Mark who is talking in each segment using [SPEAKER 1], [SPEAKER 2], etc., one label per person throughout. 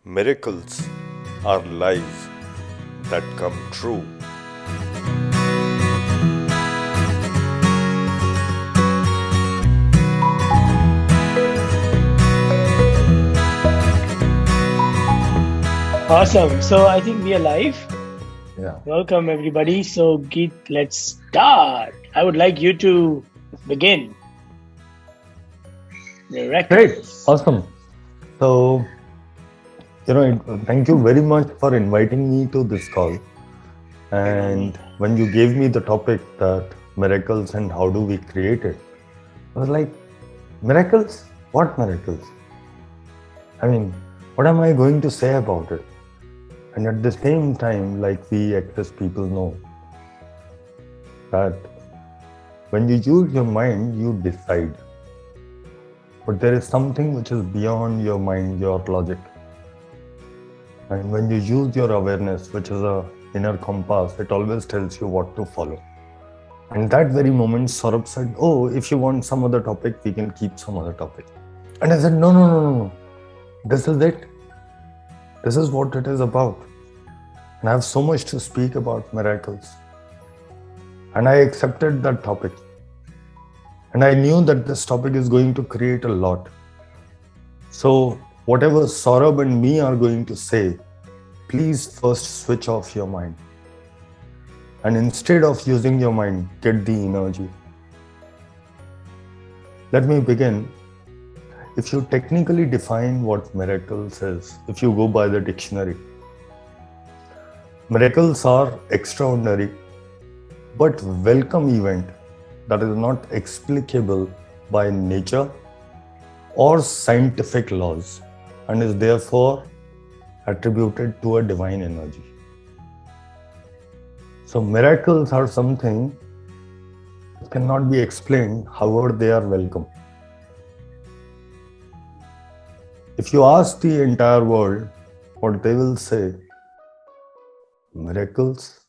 [SPEAKER 1] Miracles are lies that come true.
[SPEAKER 2] Awesome. So I think we are live.
[SPEAKER 3] Yeah.
[SPEAKER 2] Welcome everybody. So Geet, let's start. I would like you to begin.
[SPEAKER 3] Great. Awesome. So, thank you very much for inviting me to this call. And when you gave me the topic that miracles and how do we create it, I was like, miracles? What miracles? I mean, what am I going to say about it? And at the same time, like we Access people know that when you use your mind, you decide. But there is something which is beyond your mind, your logic. And when you use your awareness, which is a inner compass, it always tells you what to follow. And that very moment, Saurabh said, "Oh, if you want some other topic, we can keep some other topic." And I said, No. This is it. This is what it is about. And I have so much to speak about miracles. And I accepted that topic. And I knew that this topic is going to create a lot. So whatever Saurabh and me are going to say, please first switch off your mind. And instead of using your mind, get the energy. Let me begin. If you technically define what miracles is, if you go by the dictionary, miracles are extraordinary but welcome event that is not explicable by nature or scientific laws and is therefore attributed to a divine energy. So miracles are something that cannot be explained, however they are welcome. If you ask the entire world, what they will say, miracles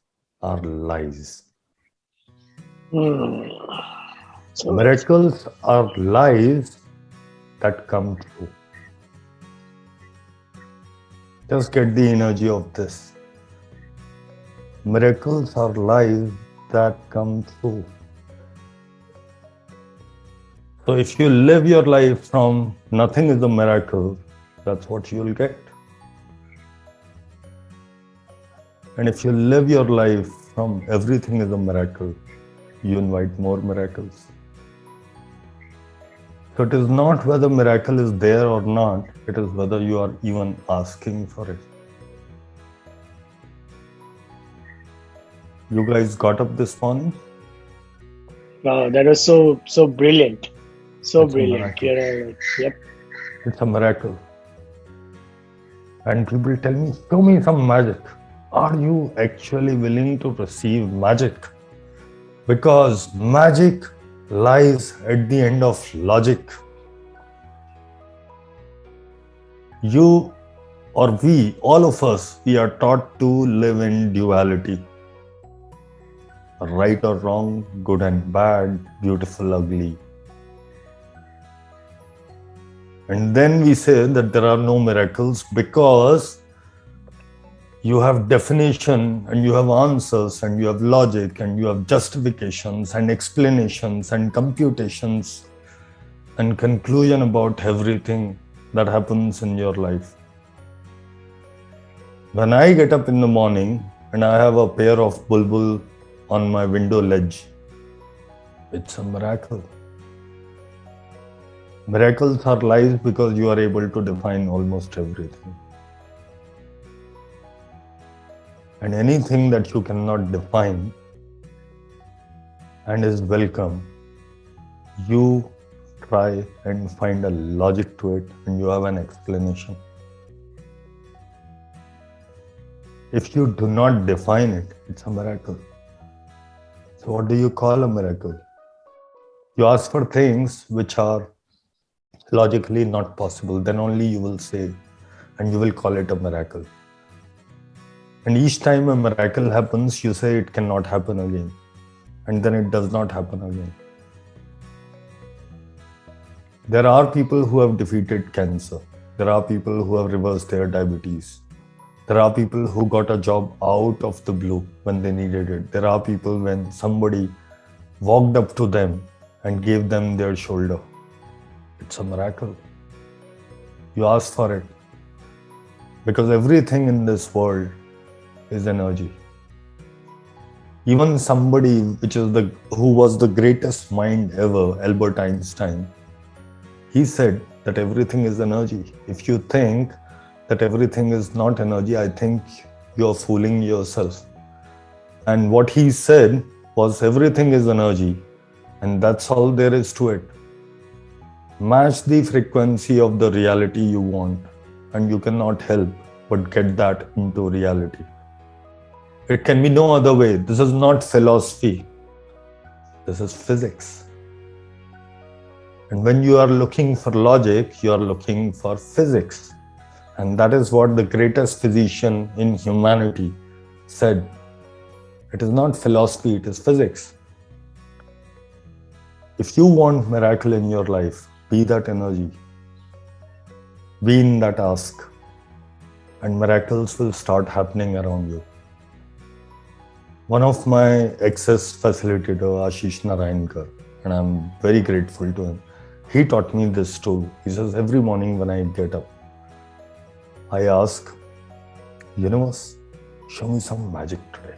[SPEAKER 3] are lies.
[SPEAKER 2] So
[SPEAKER 3] Miracles are lies that come true. Just get the energy of this. Miracles are lies that come true. So if you live your life from nothing is a miracle, that's what you'll get. And if you live your life from everything is a miracle, you invite more miracles. So it is not whether miracle is there or not, it is whether you are even asking for it. You guys got up this morning?
[SPEAKER 2] wow, that was so brilliant. So
[SPEAKER 3] It's a
[SPEAKER 2] brilliant.
[SPEAKER 3] miracle.
[SPEAKER 2] Yep.
[SPEAKER 3] It's a miracle. And people tell me, show me some magic. Are you actually willing to receive magic? Because magic lies at the end of logic. You or we, all of us, we are taught to live in duality. Right or wrong, good and bad, beautiful, ugly. And then we say that there are no miracles because you have definition and you have answers and you have logic and you have justifications and explanations and computations and conclusion about everything that happens in your life. When I get up in the morning and I have a pair of bulbul on my window ledge, it's a miracle. Miracles are lies because you are able to define almost everything. And anything that you cannot define and is welcome, you try and find a logic to it and you have an explanation. If you do not define it, it's a miracle. So what do you call a miracle? You ask for things which are logically not possible, then only you will say and you will call it a miracle. And each time a miracle happens, you say it cannot happen again. And then it does not happen again. There are people who have defeated cancer. There are people who have reversed their diabetes. There are people who got a job out of the blue when they needed it. There are people when somebody walked up to them and gave them their shoulder. It's a miracle. You ask for it. Because everything in this world is energy. Even somebody who was the greatest mind ever, Albert Einstein, he said that everything is energy. If you think that everything is not energy, I think you're fooling yourself. And what he said was everything is energy, and that's all there is to it. Match the frequency of the reality you want, and you cannot help but get that into reality. It can be no other way. This is not philosophy. This is physics. And when you are looking for logic, you are looking for physics. And that is what the greatest physician in humanity said. It is not philosophy, it is physics. If you want miracle in your life, be that energy. Be in that ask. And miracles will start happening around you. One of my access facilitator, Ashish Narayankar, and I'm very grateful to him, he taught me this tool. He says, every morning when I get up, I ask, universe, show me some magic today.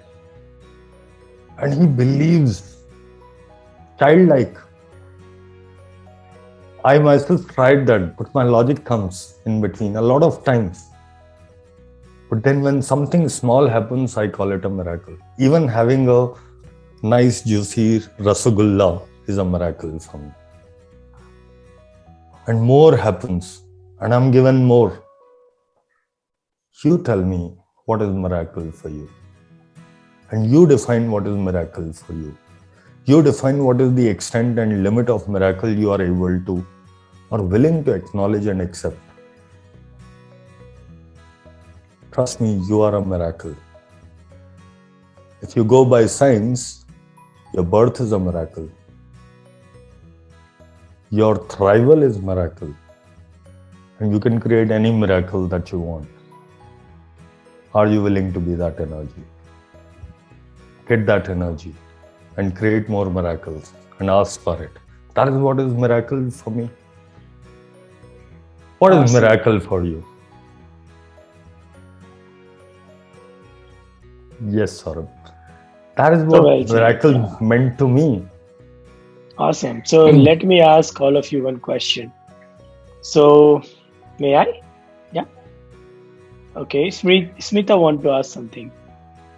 [SPEAKER 3] And he believes, childlike. I myself tried that, but my logic comes in between a lot of times. But then when something small happens, I call it a miracle. Even having a nice juicy rasagulla is a miracle for me. And more happens, and I'm given more. You tell me what is miracle for you. And you define what is miracle for you. You define what is the extent and limit of miracle you are able to or willing to acknowledge and accept. Trust me, you are a miracle. If you go by science, your birth is a miracle. Your thrival is miracle. And you can create any miracle that you want. Are you willing to be that energy? Get that energy and create more miracles and ask for it. That is what is miracle for me. What is miracle for you? Yes, Saurabh. That is what miracle meant to me.
[SPEAKER 2] Awesome. So let me ask all of you one question. So, may I? Yeah. Okay. Smita want to ask something.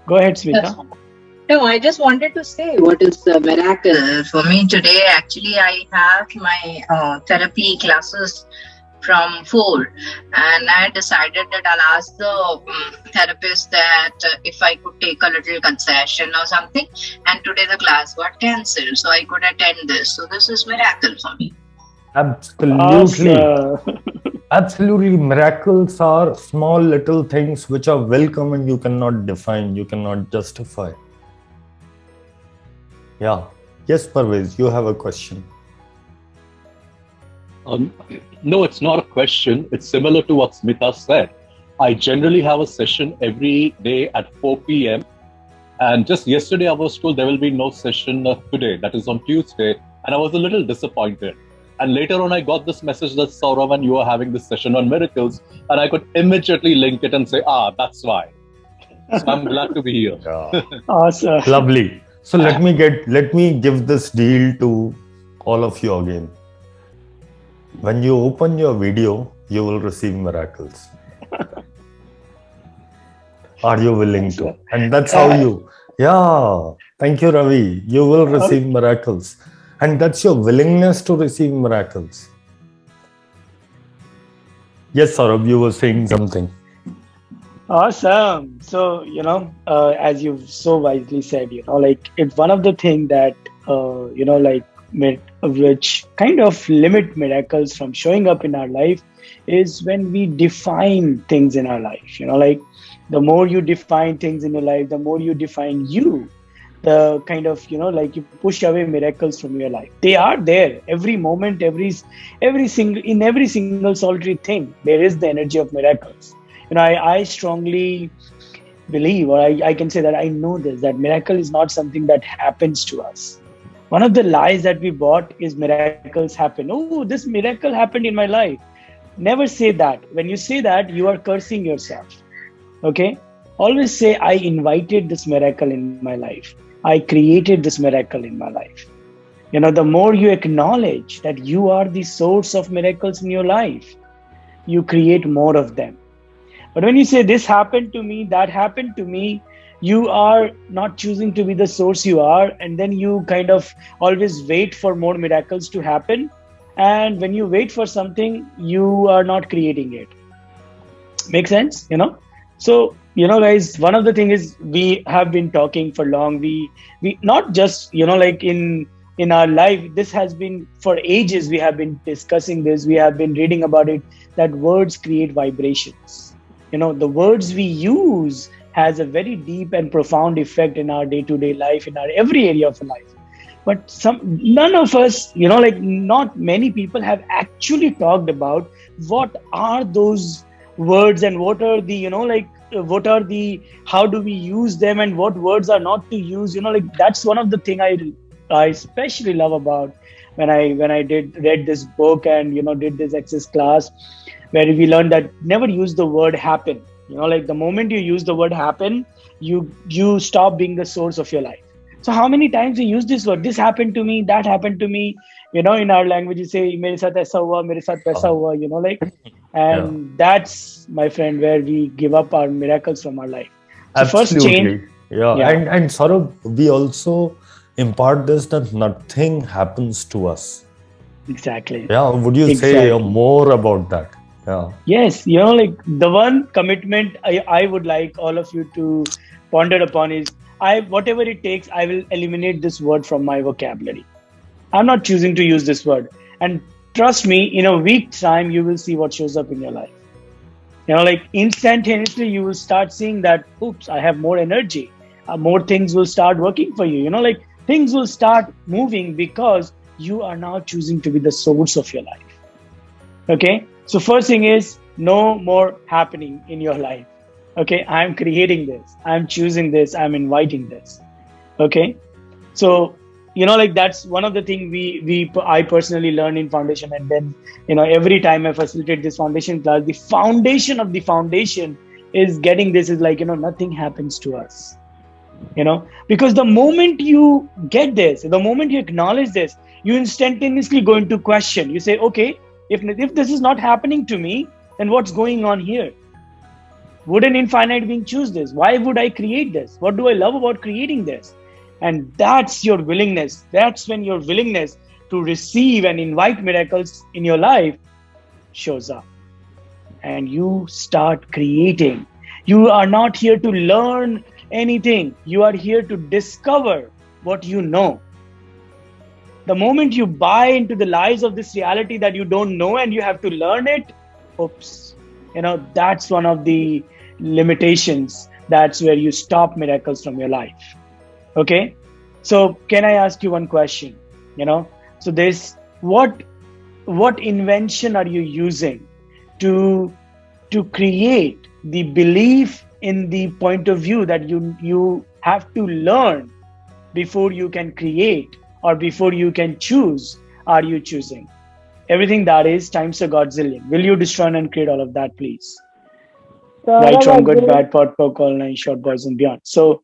[SPEAKER 2] Go ahead, Smita.
[SPEAKER 4] Yes. No, I just wanted to say what is the miracle for me today. Actually, I have my therapy classes from 4, and I decided that I'll ask the therapist that if I could take a little concession or something, and today the class got cancelled, so I could attend this. So this is miracle for me.
[SPEAKER 3] Absolutely. Absolutely. Miracles are small little things which are welcome and you cannot define, you cannot justify. Yeah. Yes, Parvez, you have a question.
[SPEAKER 5] No, it's not a question. It's similar to what Smita said. I generally have a session every day at 4 p.m. And just yesterday I was told there will be no session today, that is on Tuesday. And I was a little disappointed. And later on I got this message that Saurav, you are having this session on miracles. And I could immediately link it and say, that's why. So I'm glad to be here.
[SPEAKER 3] Yeah.
[SPEAKER 2] Awesome.
[SPEAKER 3] Lovely. So let me give this deal to all of you again. When you open your video, you will receive miracles. Are you willing to? And that's how thank you, Ravi. You will receive miracles. And that's your willingness to receive miracles. Yes, Saurabh, you were saying something.
[SPEAKER 2] Awesome. So, as you've so wisely said, it's one of the things that, which kind of limit miracles from showing up in our life is when we define things in our life. The more you define things in your life, the more you define you. the kind of, like you push away miracles from your life. They are there every moment, every single solitary thing. There is the energy of miracles. I strongly believe, or I can say that I know this, that miracle is not something that happens to us. One of the lies that we bought is miracles happen. Oh, this miracle happened in my life. Never say that. When you say that, you are cursing yourself. Okay? Always say, I invited this miracle in my life. I created this miracle in my life. The more you acknowledge that you are the source of miracles in your life, you create more of them. But when you say, this happened to me, that happened to me, you are not choosing to be the source you are. And then you kind of always wait for more miracles to happen. And when you wait for something, you are not creating it. Make sense? So, guys, one of the things is we have been talking for long. We not just, like in our life, this has been for ages. We have been discussing this. We have been reading about it, that words create vibrations. The words we use has a very deep and profound effect in our day-to-day life, in our every area of life. But none of us, not many people have actually talked about what are those words and what are the, how do we use them and what words are not to use. That's one of the thing I especially love about when I read this book and, did this access class, where we learned that never use the word happen. The moment you use the word happen, you stop being the source of your life. So how many times we use this word? This happened to me, that happened to me. In our language, you say, mere saath aisa hua, mere saath waisa hua, and that's, my friend, where we give up our miracles from our life. So
[SPEAKER 3] Absolutely.
[SPEAKER 2] First change.
[SPEAKER 3] Yeah. And Saurabh, we also impart this, that nothing happens to us.
[SPEAKER 2] Exactly.
[SPEAKER 3] Yeah. Would you say more about that? Yeah.
[SPEAKER 2] Yes. The one commitment I would like all of you to ponder upon is, whatever it takes, I will eliminate this word from my vocabulary. I'm not choosing to use this word. And trust me, in a week's time, you will see what shows up in your life. Instantaneously, you will start seeing that, oops, I have more energy. More things will start working for you. Things will start moving because you are now choosing to be the source of your life. Okay? So first thing is, no more happening in your life. Okay, I'm creating this. I'm choosing this. I'm inviting this. Okay, so that's one of the things I personally learn in foundation, and then every time I facilitate this foundation class, the foundation of the foundation is getting this is nothing happens to us. Because the moment you get this, the moment you acknowledge this, you instantaneously go into question. You say, okay, if this is not happening to me, then what's going on here? Would an infinite being choose this? Why would I create this? What do I love about creating this? And that's your willingness. That's when your willingness to receive and invite miracles in your life shows up. And you start creating. You are not here to learn anything. You are here to discover what you know. The moment you buy into the lies of this reality that you don't know and you have to learn it, oops. That's one of the limitations. That's where you stop miracles from your life. Okay? So can I ask you one question? So this, what invention are you using to create the belief in the point of view that you have to learn before you can create or before you can choose? Are you choosing? Everything that is times a godzillion. Will you destroy and create all of that, please? Right, wrong, good, bad, pot, poke, all nine, short, boys, and beyond. So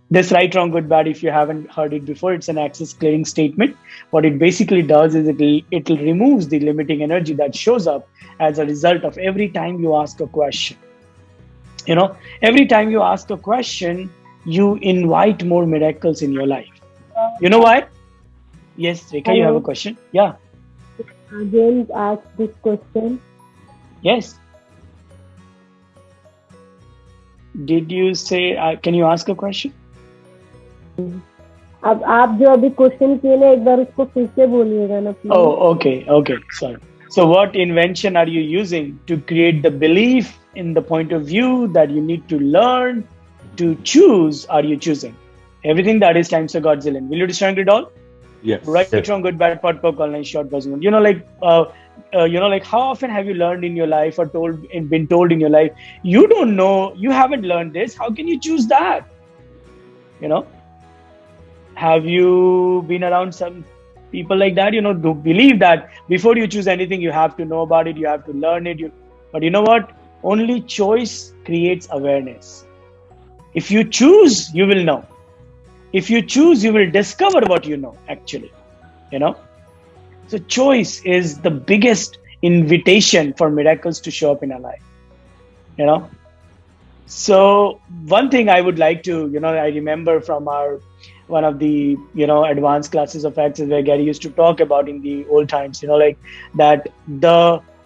[SPEAKER 2] this right, wrong, good, bad, if you haven't heard it before, it's an access clearing statement. What it basically does is it removes the limiting energy that shows up as a result of every time you ask a question. Every time you ask a question, you invite more miracles in your life. You know why? Yes, Rekha, you have a question? Yeah.
[SPEAKER 6] James asked this question.
[SPEAKER 2] Yes. Did you say, can you ask a question?
[SPEAKER 6] अब आप जो अभी question किए ना एक बार उसको फिर से बोलिएगा ना please.
[SPEAKER 2] Oh, okay, sorry. So what invention are you using to create the belief in the point of view that you need to learn to choose? Are you choosing? Everything that is times a Godzillion. Will you destroy it all?
[SPEAKER 5] Yes.
[SPEAKER 2] Right,
[SPEAKER 3] Yes.
[SPEAKER 2] wrong, good, bad, pot, pop, online, short, buzzword. Like how often have you learned in your life or been told in your life, you don't know, you haven't learned this. How can you choose that? You know, have you been around some people like that? Who believe that before you choose anything, you have to know about it, you have to learn it. But you know what? Only choice creates awareness. If you choose, you will know. If you choose, you will discover what you know, actually. So choice is the biggest invitation for miracles to show up in our life. So one thing I would like to, I remember from one of the, advanced classes of Access where Gary used to talk about in the old times, like that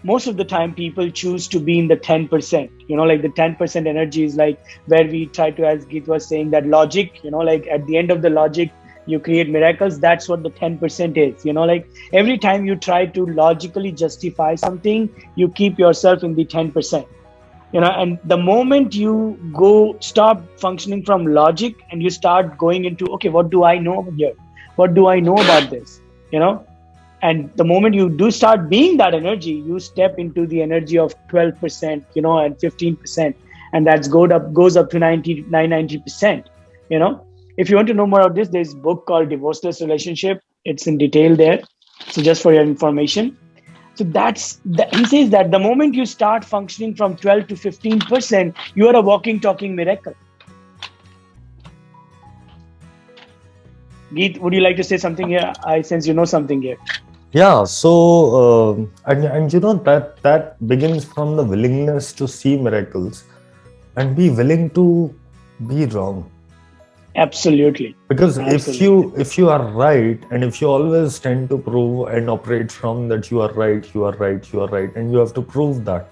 [SPEAKER 2] most of the time people choose to be in the 10%, like the 10% energy is like where we try to, as Geet was saying, that logic, like at the end of the logic, you create miracles. That's what the 10% is, like every time you try to logically justify something, you keep yourself in the 10%, and the moment you stop functioning from logic and you start going into, okay, what do I know here? What do I know about this? And the moment you do start being that energy, you step into the energy of 12%, and 15%, and that goes up to 90%. If you want to know more about this, there's a book called Divorceless Relationship. It's in detail there. So just for your information. So he says that the moment you start functioning from 12 to 15%, you are a walking, talking miracle. Geet, would you like to say something here? I sense you know something here.
[SPEAKER 3] Yeah, so and that begins from the willingness to see miracles and be willing to be wrong.
[SPEAKER 2] Absolutely.
[SPEAKER 3] Because
[SPEAKER 2] Absolutely.
[SPEAKER 3] if you are right, and if you always tend to prove and operate from that you are right, and you have to prove that,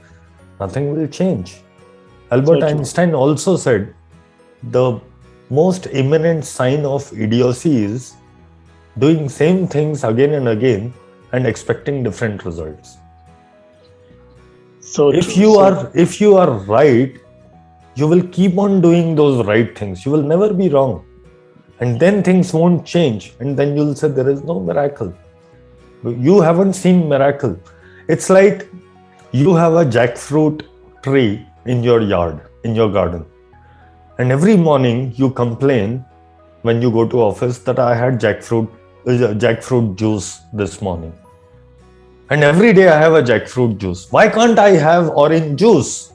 [SPEAKER 3] nothing will change. Albert Einstein also said the most imminent sign of idiocy is doing same things again and again and expecting different results.
[SPEAKER 2] So
[SPEAKER 3] if you are right, you will keep on doing those right things. You will never be wrong. And then things won't change. And then you'll say there is no miracle. You haven't seen miracle. It's like you have a jackfruit tree in your yard, in your garden. And every morning you complain when you go to office that I had jackfruit juice this morning. And every day I have a jackfruit juice. Why can't I have orange juice?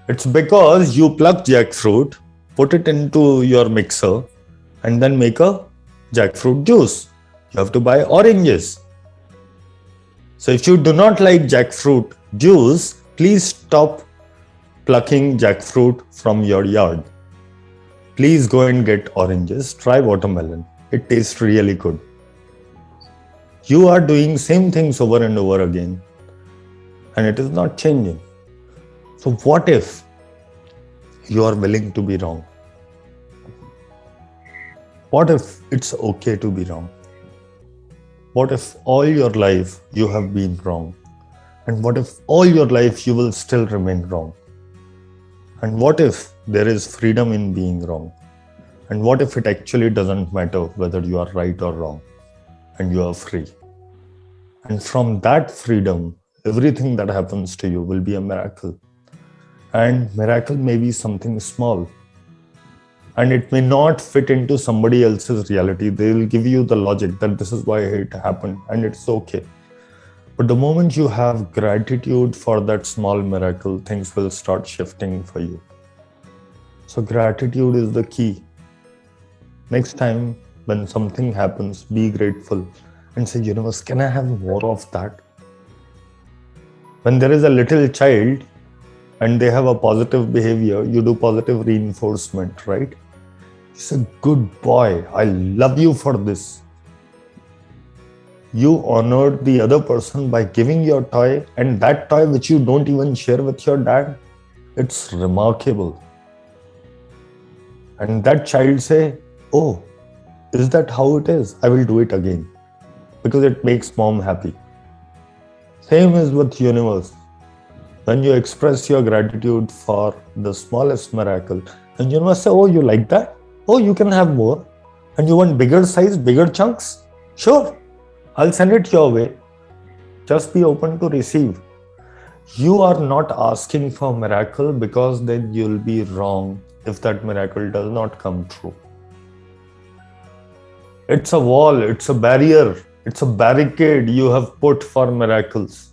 [SPEAKER 3] It's because you pluck jackfruit, put it into your mixer, and then make a jackfruit juice. You have to buy oranges. So if you do not like jackfruit juice, please stop plucking jackfruit from your yard. Please go and get oranges. Try watermelon. It tastes really good. You are doing same things over and over again, and it is not changing. So what if you are willing to be wrong? What if it's okay to be wrong? What if all your life you have been wrong? And what if all your life you will still remain wrong? And what if there is freedom in being wrong? And what if it actually doesn't matter whether you are right or wrong, and you are free? And from that freedom, everything that happens to you will be a miracle. And miracle may be something small. And it may not fit into somebody else's reality. They will give you the logic that this is why it happened, and it's okay. But the moment you have gratitude for that small miracle, things will start shifting for you. So gratitude is the key. Next time when something happens, be grateful and say, universe, can I have more of that? When there is a little child and they have a positive behavior, you do positive reinforcement, right? You say, good boy, I love you for this. You honored the other person by giving your toy, and that toy which you don't even share with your dad, it's remarkable. And that child say, oh, is that how it is? I will do it again because it makes mom happy. Same is with universe. When you express your gratitude for the smallest miracle, and universe say, oh, you like that? Oh, you can have more. And you want bigger size, bigger chunks? Sure, I'll send it your way. Just be open to receive. You are not asking for miracle, because then you'll be wrong if that miracle does not come true. It's a wall, it's a barrier, it's a barricade you have put for miracles.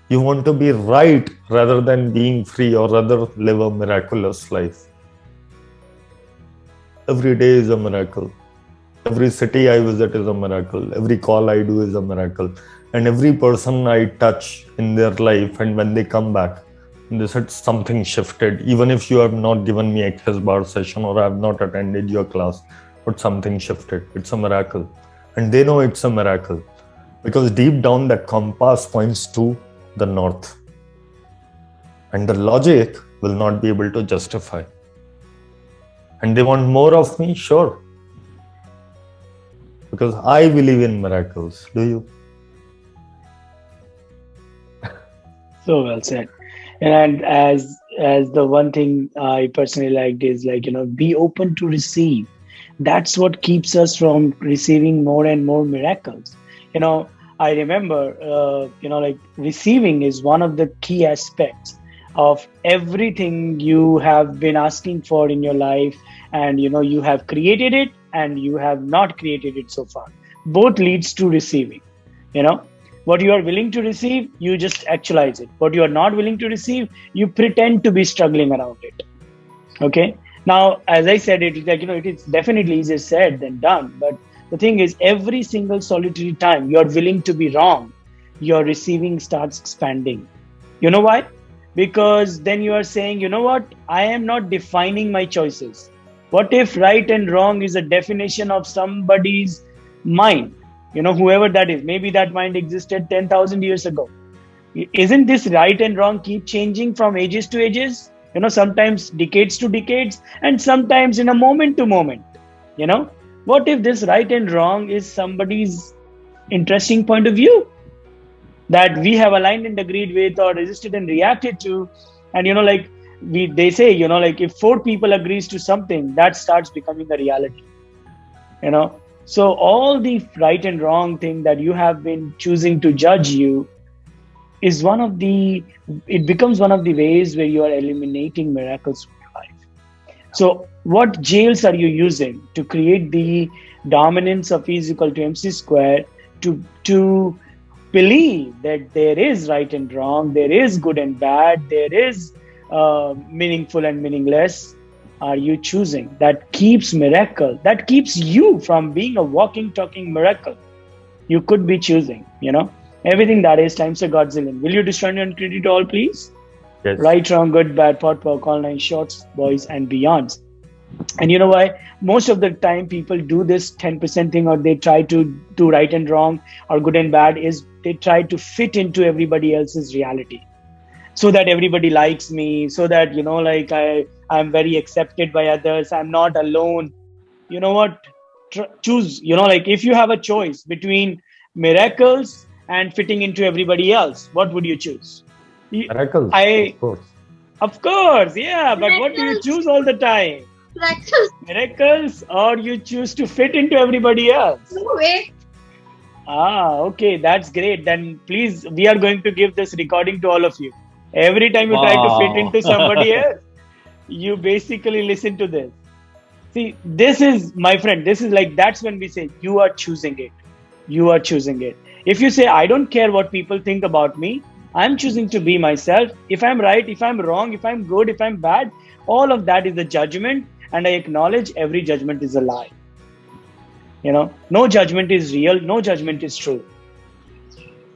[SPEAKER 3] You want to be right rather than being free, or rather live a miraculous life. Every day is a miracle. Every city I visit is a miracle. Every call I do is a miracle. And every person I touch in their life, and when they come back, they said something shifted. Even if you have not given me Access Bar session, or I have not attended your class, but something shifted. It's a miracle. And they know it's a miracle, because deep down that compass points to the north. And the logic will not be able to justify. And they want more of me? Sure. Because I believe in miracles. Do you?
[SPEAKER 2] So well said. And as the one thing I personally liked is, like, be open to receive. That's what keeps us from receiving more and more miracles. I remember, like, receiving is one of the key aspects of everything you have been asking for in your life. And, you have created it and you have not created it so far. Both leads to receiving. What you are willing to receive, you just actualize it. What you are not willing to receive, you pretend to be struggling around it. Okay. Now, as I said, it is like, it is definitely easier said than done. But the thing is, every single solitary time you are willing to be wrong, your receiving starts expanding. You know why? Because then you are saying, what? I am not defining my choices. What if right and wrong is a definition of somebody's mind? Whoever that is, maybe that mind existed 10,000 years ago. Isn't this right and wrong keep changing from ages to ages? Sometimes decades to decades, and sometimes in a moment to moment. What if this right and wrong is somebody's interesting point of view that we have aligned and agreed with, or resisted and reacted to? And they say, if 4 people agrees to something, that starts becoming a reality. So all the right and wrong thing that you have been choosing to judge you is it becomes one of the ways where you are eliminating miracles from your life. So what jails are you using to create the dominance of E is equal to MC square, to believe that there is right and wrong, there is good and bad, there is meaningful and meaningless? Are you choosing? That keeps miracle. That keeps you from being a walking, talking miracle. You could be choosing, everything that is times a godzillion. Will you destroy and credit all, please?
[SPEAKER 3] Yes.
[SPEAKER 2] Right, wrong, good, bad, pot, power, call 9, shorts, boys, and beyonds. And you know why? Most of the time people do this 10% thing, or they try to do right and wrong or good and bad, is they try to fit into everybody else's reality. So that everybody likes me, so that, I'm very accepted by others. I'm not alone. You know what? Choose, if you have a choice between miracles and fitting into everybody else, what would you choose?
[SPEAKER 3] Miracles, of course.
[SPEAKER 2] Of course, yeah. But what do you choose all the time? Miracles, or you choose to fit into everybody else?
[SPEAKER 4] No way.
[SPEAKER 2] Okay. That's great. Then please, we are going to give this recording to all of you. Every time you try to fit into somebody else, you basically listen to this. See, this is, my friend, that's when we say you are choosing it. You are choosing it. If you say, I don't care what people think about me, I'm choosing to be myself. If I'm right, if I'm wrong, if I'm good, if I'm bad, all of that is a judgment. And I acknowledge every judgment is a lie. No judgment is real. No judgment is true.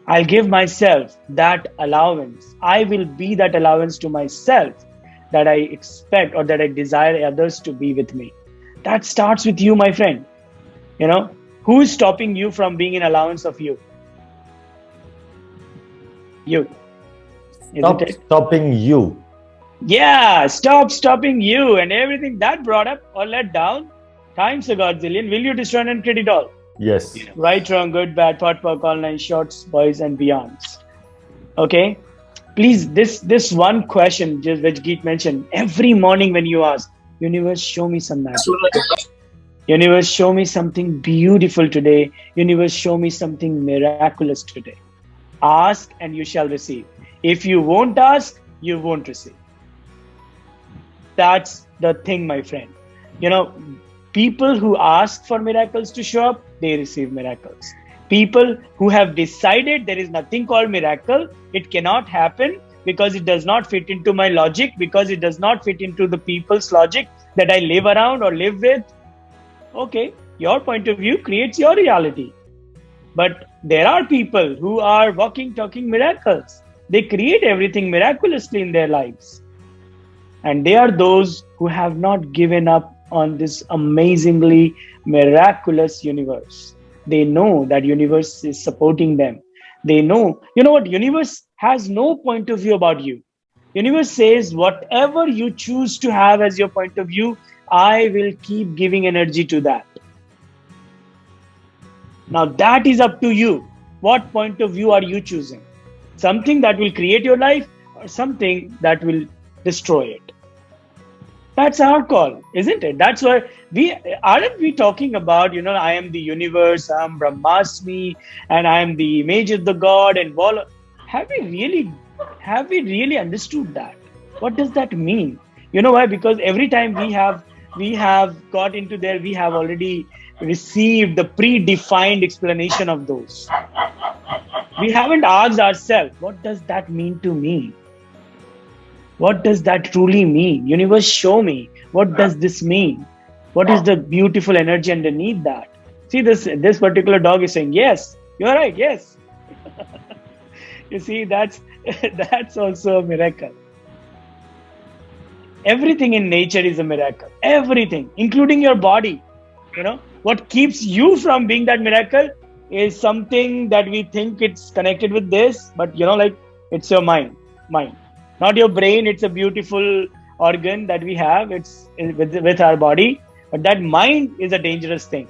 [SPEAKER 2] I'll give myself that allowance. I will be that allowance to myself that I expect, or that I desire others to be with me. That starts with you, my friend. Who is stopping you from being an allowance of you? You.
[SPEAKER 3] Stop stopping you.
[SPEAKER 2] Yeah, stop stopping you, and everything that brought up or let down, times a godzillion. Will you destroy and credit all?
[SPEAKER 3] Yes.
[SPEAKER 2] Right, wrong, good, bad, pot, power, call 9, shorts, boys, and beyonds. Okay. Please, this one question, just which Geet mentioned, every morning when you ask, Universe, show me some magic. Universe, show me something beautiful today. Universe, show me something miraculous today. Ask and you shall receive. If you won't ask, you won't receive. That's the thing, my friend. People who ask for miracles to show up, they receive miracles. People who have decided there is nothing called miracle, it cannot happen because it does not fit into my logic, because it does not fit into the people's logic that I live around or live with. Okay, your point of view creates your reality. But there are people who are walking, talking miracles. They create everything miraculously in their lives. And they are those who have not given up on this amazingly miraculous universe. They know that universe is supporting them. They know, what? Universe has no point of view about you. Universe says, whatever you choose to have as your point of view, I will keep giving energy to that. Now that is up to you. What point of view are you choosing? Something that will create your life or something that will destroy it? That's our call, isn't it? That's why aren't we talking about, I am the universe, I am Brahmasmi, and I am the image of the God, and all. Have we really understood that? What does that mean? You know why? Because every time we have got into there, we have already received the predefined explanation of those. We haven't asked ourselves, what does that mean to me? What does that truly mean? Universe, show me. What does this mean? What is the beautiful energy underneath that? See, this particular dog is saying, yes, you're right, yes. You see, that's also a miracle. Everything in nature is a miracle. Everything, including your body. What keeps you from being that miracle is something that we think it's connected with this, but it's your mind. Not your brain. It's a beautiful organ that we have. It's with our body, but that mind is a dangerous thing.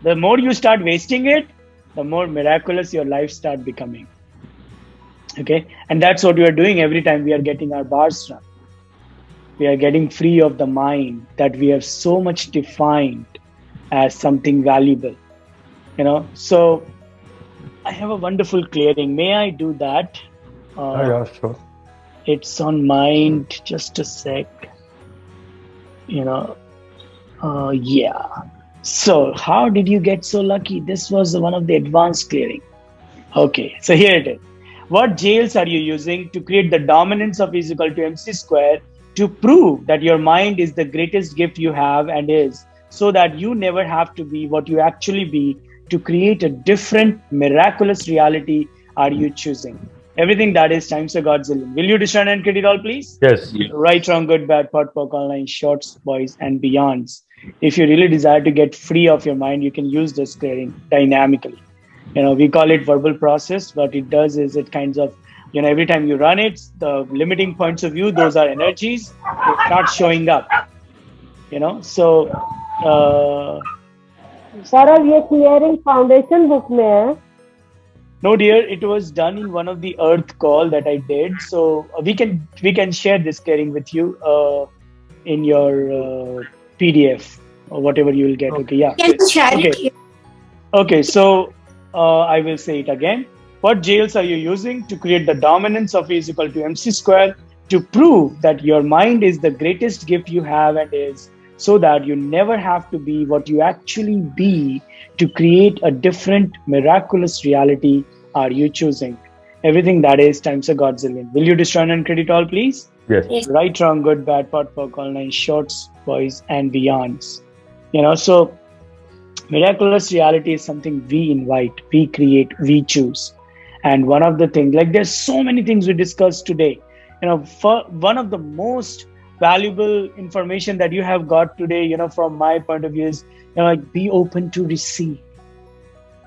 [SPEAKER 2] The more you start wasting it, the more miraculous your life start becoming. Okay, and that's what we are doing every time we are getting our bars run. We are getting free of the mind that we have so much defined as something valuable. So I have a wonderful clearing. May I do that?
[SPEAKER 3] Yeah, sure.
[SPEAKER 2] It's on mind. Just a sec. Yeah. So how did you get so lucky? This was one of the advanced clearing. Okay, so here it is. What jails are you using to create the dominance of is equal to MC square to prove that your mind is the greatest gift you have and is, so that you never have to be what you actually be, to create a different miraculous reality are you choosing? Everything that is times a godzillion. Will you destroy and create it all, please?
[SPEAKER 3] Yes.
[SPEAKER 2] Right, wrong, good, bad, pot, poc, online, shorts, boys, and beyonds. If you really desire to get free of your mind, you can use this clearing dynamically. We call it verbal process. What it does is it kinds of, every time you run it, the limiting points of view, those are energies, they start showing up. So
[SPEAKER 6] sir ये clearing foundation book में है.
[SPEAKER 2] No, dear, it was done in one of the earth call that I did. So we can share this clearing with you in your PDF or whatever you will get. Okay, yeah.
[SPEAKER 7] Can you share it here?
[SPEAKER 2] Okay, so I will say it again. What jails are you using to create the dominance of E is equal to MC square to prove that your mind is the greatest gift you have and is, so that you never have to be what you actually be, to create a different miraculous reality are you choosing? Everything that is times a godzillion. Will you destroy and create it all, please?
[SPEAKER 3] Yes.
[SPEAKER 7] Yes.
[SPEAKER 2] Right, wrong, good, bad, pot, poc, all nine, shorts, boys, and beyonds. So miraculous reality is something we invite, we create, we choose. And one of the things, there's so many things we discussed today. For one of the most valuable information that you have got today, from my point of view is, be open to receive.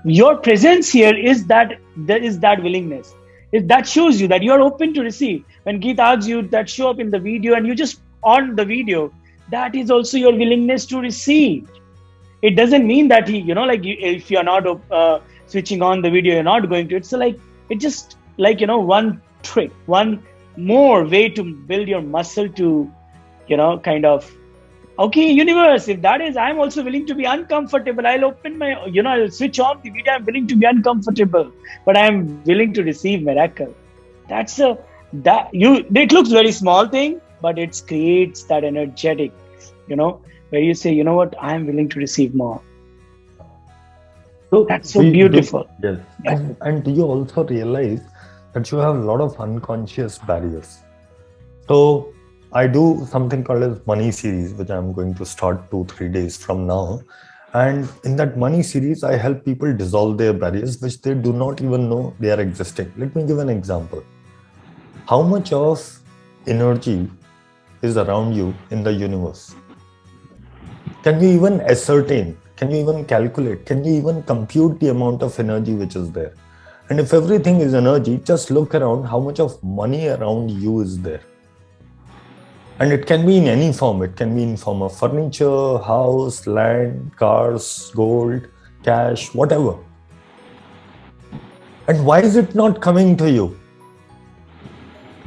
[SPEAKER 2] Your presence here is that willingness. That shows you that you are open to receive. When Geet asks you that show up in the video and you just on the video, that is also your willingness to receive. It doesn't mean that if you're not switching on the video, you're not going to. It's just one trick, one more way to build your muscle to, kind of Okay, universe, if that is, I'm also willing to be uncomfortable. I'll open my, I'll switch on the video. I'm willing to be uncomfortable, but I'm willing to receive miracle. It looks very small thing, but it creates that energetic, where you say, you know what, I'm willing to receive more.
[SPEAKER 3] So
[SPEAKER 2] That's so beautiful.
[SPEAKER 3] Yes.
[SPEAKER 2] Yeah.
[SPEAKER 3] And do you also realize that you have a lot of unconscious barriers? So I do something called as money series, which I'm going to start 2-3 days from now. And in that money series, I help people dissolve their barriers, which they do not even know they are existing. Let me give an example. How much of energy is around you in the universe? Can you even ascertain? Can you even calculate? Can you even compute the amount of energy which is there? And if everything is energy, just look around how much of money around you is there. And it can be in any form. It can be in form of furniture, house, land, cars, gold, cash, whatever. And why is it not coming to you?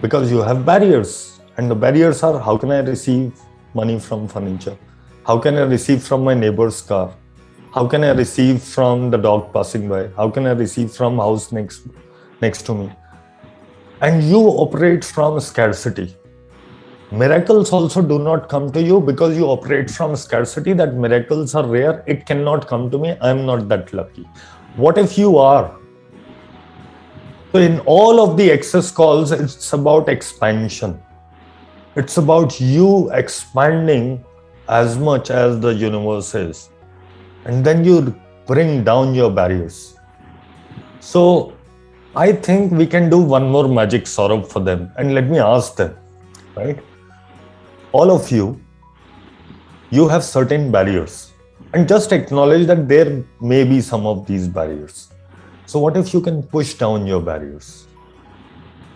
[SPEAKER 3] Because you have barriers. And the barriers are, how can I receive money from furniture? How can I receive from my neighbor's car? How can I receive from the dog passing by? How can I receive from house next to me? And you operate from scarcity. Miracles also do not come to you because you operate from scarcity, that miracles are rare. It cannot come to me. I'm not that lucky. What if you are? So in all of the excess calls, it's about expansion. It's about you expanding as much as the universe is. And then you bring down your barriers. So I think we can do one more magic, Saurabh, for them. And let me ask them, right? All of you have certain barriers. And just acknowledge that there may be some of these barriers. So what if you can push down your barriers?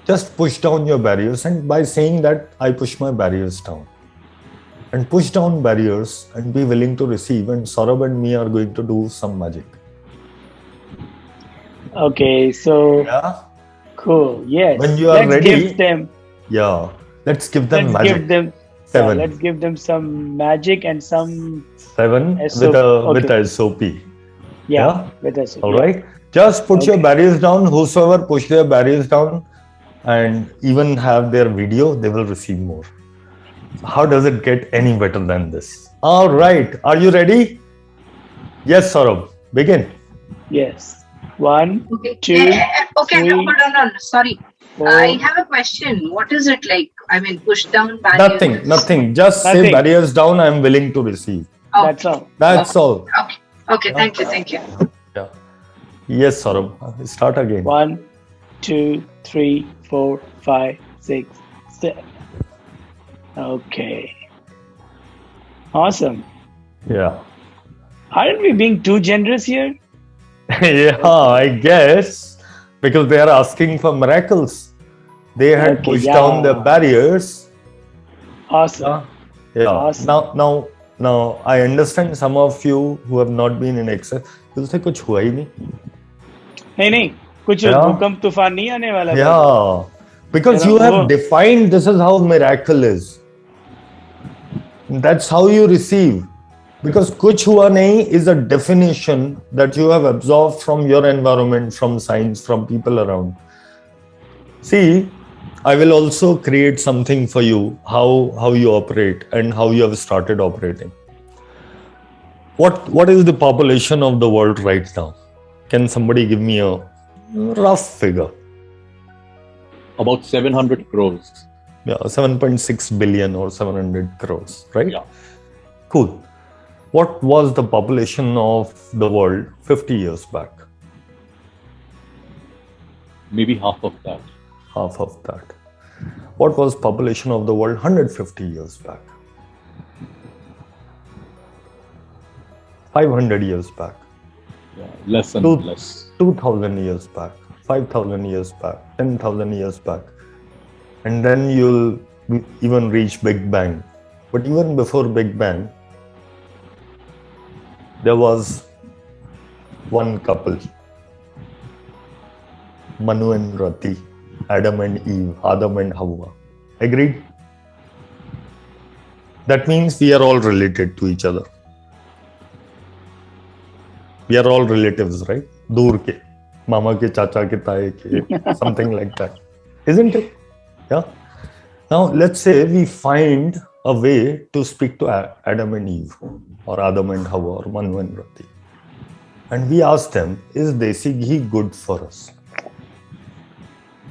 [SPEAKER 3] Just push down your barriers, and by saying that, I push my barriers down. And push down barriers and be willing to receive, and Saurabh and me are going to do some magic.
[SPEAKER 2] Okay, so
[SPEAKER 3] Yeah?
[SPEAKER 2] cool. Yes.
[SPEAKER 3] When you are
[SPEAKER 2] let's
[SPEAKER 3] ready,
[SPEAKER 2] give them.
[SPEAKER 3] Yeah. Let's give them
[SPEAKER 2] Let's
[SPEAKER 3] magic.
[SPEAKER 2] give them.
[SPEAKER 3] 7.
[SPEAKER 2] Let's give them some magic and some
[SPEAKER 3] 7
[SPEAKER 2] SOP.
[SPEAKER 3] with a SOP.
[SPEAKER 2] Yeah. With us.
[SPEAKER 3] All right. Just put your barriers down. Whosoever push their barriers down and even have their video, they will receive more. How does it get any better than this? All right. Are you ready? Yes, Saurabh. Begin.
[SPEAKER 2] Yes. 1,
[SPEAKER 4] Okay.
[SPEAKER 2] 2,
[SPEAKER 4] Okay,
[SPEAKER 2] 3,
[SPEAKER 4] no, hold on. Sorry.
[SPEAKER 2] 4.
[SPEAKER 4] I have a question. What is it like? I mean, push down barriers.
[SPEAKER 3] Nothing. Just say
[SPEAKER 2] Nothing.
[SPEAKER 3] barriers down. I am willing to receive.
[SPEAKER 4] Oh,
[SPEAKER 2] That's all.
[SPEAKER 3] That's all.
[SPEAKER 4] okay. Thank you.
[SPEAKER 3] Yeah. Yes, Saurabh. Start again.
[SPEAKER 2] 1, 2, 3, 4, 5, 6, 7. Okay. Awesome.
[SPEAKER 3] Yeah.
[SPEAKER 2] Aren't we being too generous here?
[SPEAKER 3] Yeah, I guess. Because they are asking for miracles. They had pushed down the barriers.
[SPEAKER 2] Awesome.
[SPEAKER 3] Yeah.
[SPEAKER 2] Awesome.
[SPEAKER 3] Now, I understand some of you who have not been in excess. You'll say, कुछ हुआ ही नहीं.
[SPEAKER 2] नहीं कुछ भूकंप तूफान नहीं आने वाला.
[SPEAKER 3] Yeah. Because you have defined this is how miracle is. That's how you receive. Because kuch hua nahi is a definition that you have absorbed from your environment, from science, from people around. See, I will also create something for you, how you operate and how you have started operating. What is the population of the world right now? Can somebody give me a rough figure?
[SPEAKER 5] About 700 crores.
[SPEAKER 3] Yeah, 7.6 billion or 700 crores, right?
[SPEAKER 5] Yeah.
[SPEAKER 3] Cool. What was the population of the world 50 years back?
[SPEAKER 5] Maybe half of that.
[SPEAKER 3] Half of that. What was population of the world 150 years back? 500 years back.
[SPEAKER 5] Yeah, less and less.
[SPEAKER 3] 2,000 years back. 5,000 years back. 10,000 years back. And then you'll even reach Big Bang. But even before Big Bang, there was one couple, Manu and Rati, Adam and Eve, Adam and Hawa. Agreed? That means we are all related to each other. We are all relatives, right? Dur ke, mama ke, chacha ke, taye ke, something like that. Isn't it? Yeah. Now, let's say we find a way to speak to Adam and Eve, or Adam and Hawa, or Manu and Rati. And we ask them, is Desi ghee good for us?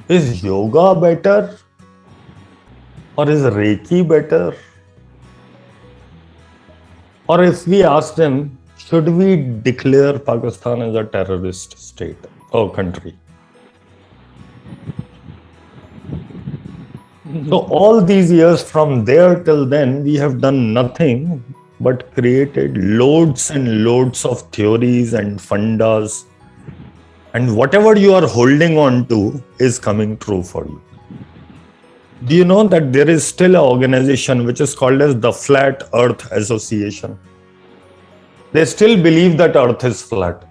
[SPEAKER 3] Is yoga better? Or is Reiki better? Or if we ask them, should we declare Pakistan as a terrorist state or country? So all these years from there till then, we have done nothing but created loads and loads of theories and fundas. And whatever you are holding on to is coming true for you. Do you know that there is still an organization which is called as the Flat Earth Association? They still believe that Earth is flat.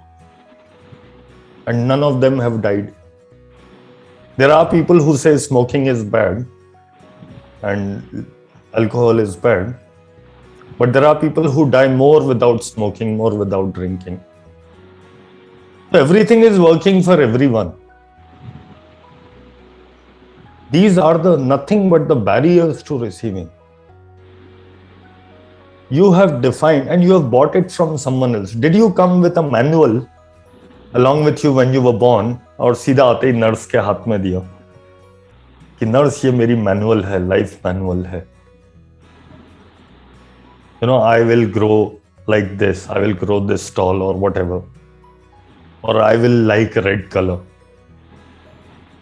[SPEAKER 3] And none of them have died. There are people who say smoking is bad and alcohol is bad. But there are people who die more without smoking, more without drinking. So everything is working for everyone. These are the nothing but the barriers to receiving. You have defined and you have bought it from someone else. Did you come with a manual along with you when you were born, और सीधा आते ही nurse के हाथ में दिया कि nurse ये मेरी मैनुअल है, लाइफ मैनुअल है. You know, I will grow like this, I will grow this tall or whatever, or I will like red color.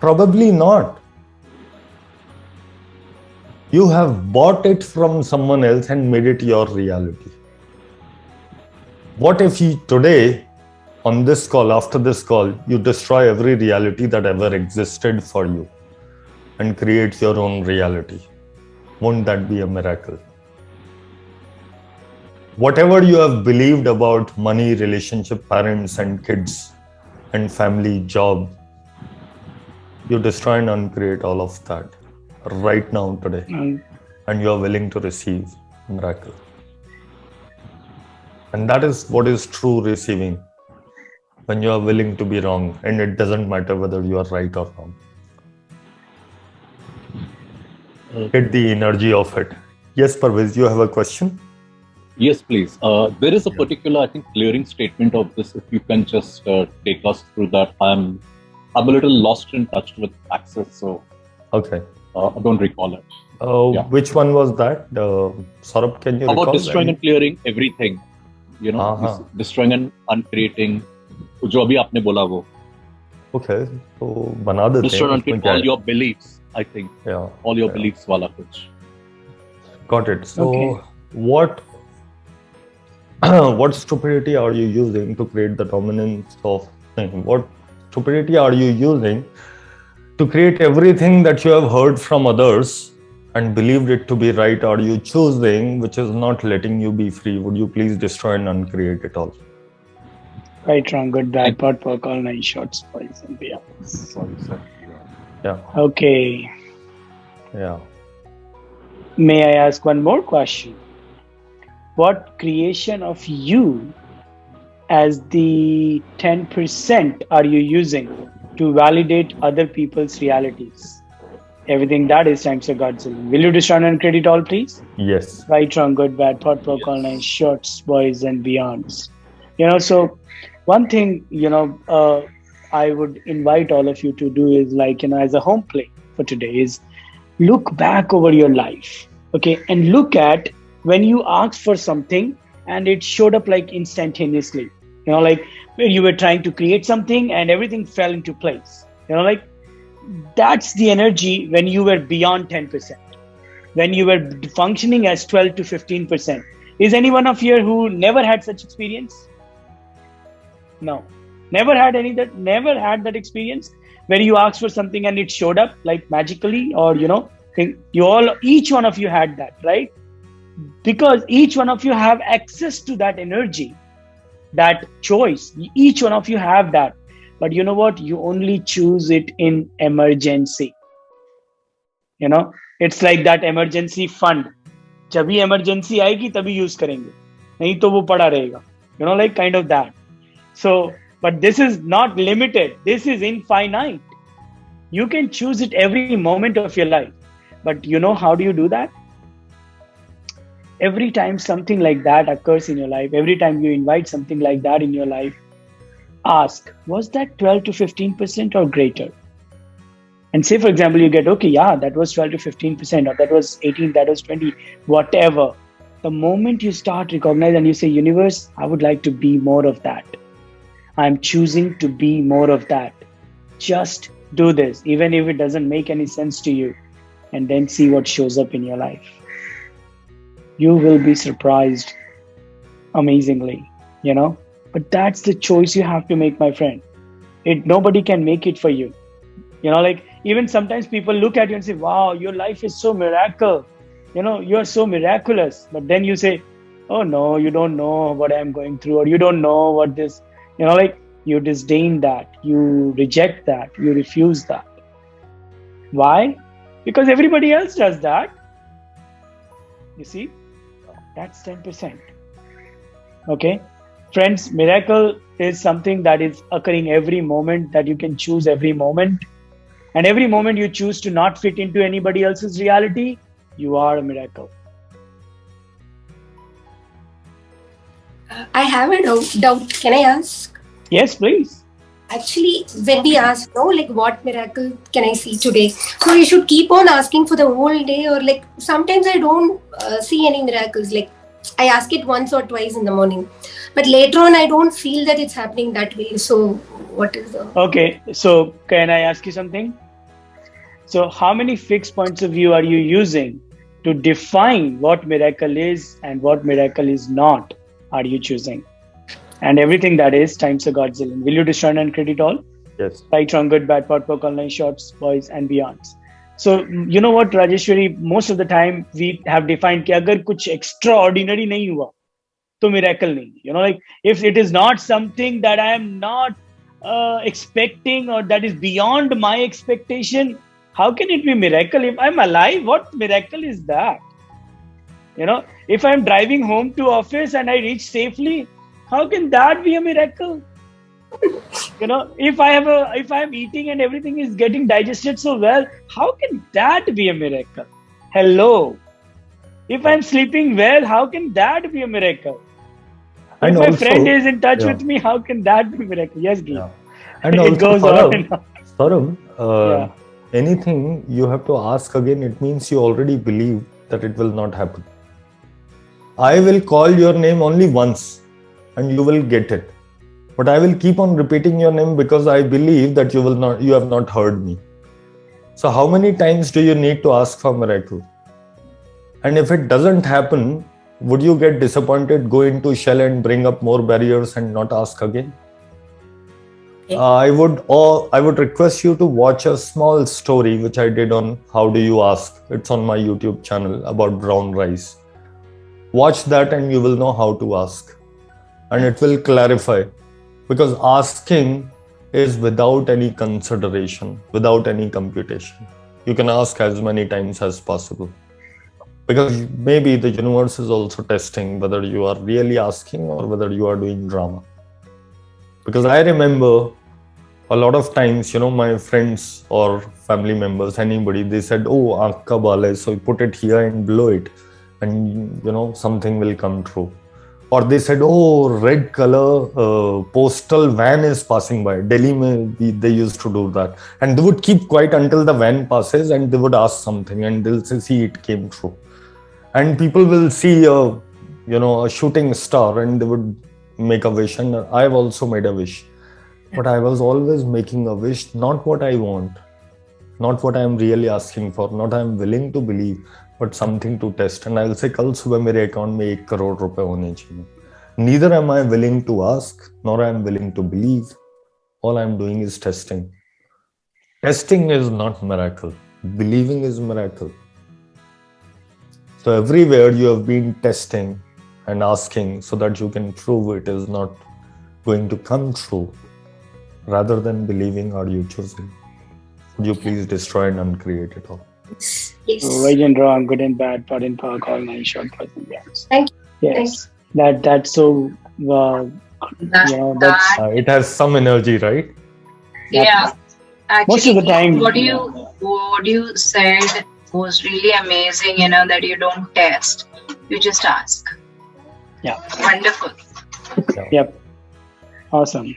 [SPEAKER 3] Probably not. You have bought it from someone else and made it your reality. What if you today, on this call, after this call, you destroy every reality that ever existed for you and create your own reality? Won't that be a miracle? Whatever you have believed about money, relationship, parents and kids and family, job, you destroy and uncreate all of that right now today. And you are willing to receive miracle. And that is what is true receiving. When you are willing to be wrong, and it doesn't matter whether you are right or wrong. Get the energy of it. Yes, Parvez, you have a question?
[SPEAKER 5] Yes, please. There is a particular, I think, clearing statement of this. If you can just take us through that. I'm a little lost in touch with Access, so
[SPEAKER 3] Okay.
[SPEAKER 5] I don't recall it. Yeah.
[SPEAKER 3] Which one was that? Saurabh, can you recall?
[SPEAKER 5] About destroying and clearing everything. You know, destroying and uncreating. जो अभी आपने बोला वो.
[SPEAKER 3] Okay, so बना देते हैं.
[SPEAKER 5] Destroy and uncreate all your beliefs, I think.
[SPEAKER 3] Yeah.
[SPEAKER 5] All your beliefs वाला कुछ.
[SPEAKER 3] Got it. So
[SPEAKER 2] Okay.
[SPEAKER 3] what stupidity are you using to create the dominance of thing? What stupidity are you using to create everything that you have heard from others and believed it to be right? Are you choosing which is not letting you be free? Would you please destroy and uncreate it all?
[SPEAKER 2] Right, wrong, good, bad, pot, pork, all 9 shots, boys and beyond.
[SPEAKER 5] Sorry, sir.
[SPEAKER 3] Yeah.
[SPEAKER 2] Okay.
[SPEAKER 3] Yeah.
[SPEAKER 2] May I ask one more question? What creation of you as the 10% are you using to validate other people's realities? Everything that is thanks to God's will. Will you destroy and create it all, please?
[SPEAKER 3] Yes.
[SPEAKER 2] Right, wrong, good, bad, pot, pork, all 9 shots, boys and beyonds. You know, so one thing, I would invite all of you to do is as a home play for today is look back over your life, okay? And look at when you asked for something and it showed up instantaneously, where you were trying to create something and everything fell into place, that's the energy when you were beyond 10%, when you were functioning as 12 to 15%. Is anyone of you who never had such experience? No, never had that experience where you asked for something and it showed up magically, or each one of you had that, right? Because each one of you have access to that energy, that choice. Each one of you have that, but you know what? You only choose it in emergency. It's like that emergency fund. जब भी emergency आएगी तभी use करेंगे, नहीं तो वो पड़ा रहेगा, you know, like kind of that. So but this is not limited, this is infinite. You can choose it every moment of your life. But you know how do you do that? Every time something like that occurs in your life, every time you invite something like that in your life, ask, was that 12 to 15% or greater? And say, for example, you get, okay, yeah, that was 12 to 15%, or that was 18, that was 20, whatever. The moment you start recognize and you say, universe, I would like to be more of that. I'm choosing to be more of that. Just do this, even if it doesn't make any sense to you, and then see what shows up in your life. You will be surprised amazingly, you know. But that's the choice you have to make, my friend. Nobody can make it for you. You know, like even sometimes people look at you and say, wow, your life is so miracle. You know, you're so miraculous. But then you say, oh no, you don't know what I'm going through, or you don't know what this, you know, like you disdain that, you reject that, you refuse that. Why? Because everybody else does that. You see, that's 10%. Okay. Friends, miracle is something that is occurring every moment, that you can choose every moment. And every moment you choose to not fit into anybody else's reality, you are a miracle.
[SPEAKER 7] I have a doubt. Can I ask?
[SPEAKER 2] Yes, please.
[SPEAKER 7] Actually, when we ask, like what miracle can I see today? So we should keep on asking for the whole day, or like sometimes I don't see any miracles. Like I ask it once or twice in the morning, but later on I don't feel that it's happening that way. So what is the...
[SPEAKER 2] Okay, so can I ask you something? So how many fixed points of view are you using to define what miracle is and what miracle is not are you choosing? And everything that is times a Godzillion. Will you destroy and create it all?
[SPEAKER 3] Yes.
[SPEAKER 2] Right, wrong, good, bad, pot, poke, online, shorts, boys and beyonds. So you know what, Rajeshwari, most of the time we have defined कि अगर कुछ extraordinary नहीं हुआ तो miracle नहीं. You know, like if it is not something that I am not expecting, or that is beyond my expectation, how can it be miracle? If I'm alive, what miracle is that? You know, if I'm driving home to office and I reach safely, how can that be a miracle? You know, if I'm eating and everything is getting digested so well, how can that be a miracle? Hello. If I'm sleeping well, how can that be a miracle?
[SPEAKER 3] And
[SPEAKER 2] if my
[SPEAKER 3] also,
[SPEAKER 2] friend is in touch with me, how can that be a miracle? Yes, Gee.
[SPEAKER 3] Yeah. And
[SPEAKER 2] It
[SPEAKER 3] also,
[SPEAKER 2] goes on and on.
[SPEAKER 3] Saurabh, anything you have to ask again, it means you already believe that it will not happen. I will call your name only once and you will get it. But I will keep on repeating your name because I believe that you have not heard me. So how many times do you need to ask for miracle? And if it doesn't happen, would you get disappointed, go into shell and bring up more barriers and not ask again?
[SPEAKER 7] Okay.
[SPEAKER 3] I would request you to watch a small story which I did on how do you ask. It's on my YouTube channel about brown rice. Watch that and you will know how to ask. And it will clarify. Because asking is without any consideration, without any computation. You can ask as many times as possible. Because maybe the universe is also testing whether you are really asking or whether you are doing drama. Because I remember a lot of times, my friends or family members, anybody, they said, oh, aankh ka baal hai, so put it here and blow it. And, something will come true. Or they said, oh, red color postal van is passing by. Delhi, they used to do that. And they would keep quiet until the van passes and they would ask something and they'll say, see, it came true. And people will see a shooting star and they would make a wish. And I've also made a wish. But I was always making a wish, not what I want, not what I'm really asking for, not I'm willing to believe, but something to test. And I'll say, kal subah mere account mein 1 crore rupees hone chahiye. Neither am I willing to ask, nor I'm willing to believe. All I'm doing is testing. Testing is not miracle. Believing is miracle. So everywhere you have been testing and asking so that you can prove it is not going to come true. Rather than believing, are you choosing? Would you please destroy and uncreate it all?
[SPEAKER 7] Yes.
[SPEAKER 2] Right and wrong, good and bad, pot and power, call 9 short person. Yes.
[SPEAKER 7] Thank you.
[SPEAKER 2] Yes. That's so. That's
[SPEAKER 4] That,
[SPEAKER 3] It has some energy, right?
[SPEAKER 4] yeah. Actually,
[SPEAKER 2] most of the time.
[SPEAKER 4] what you said was really amazing. That you don't test, you just ask.
[SPEAKER 2] Yeah.
[SPEAKER 4] Wonderful.
[SPEAKER 2] Yep. Awesome.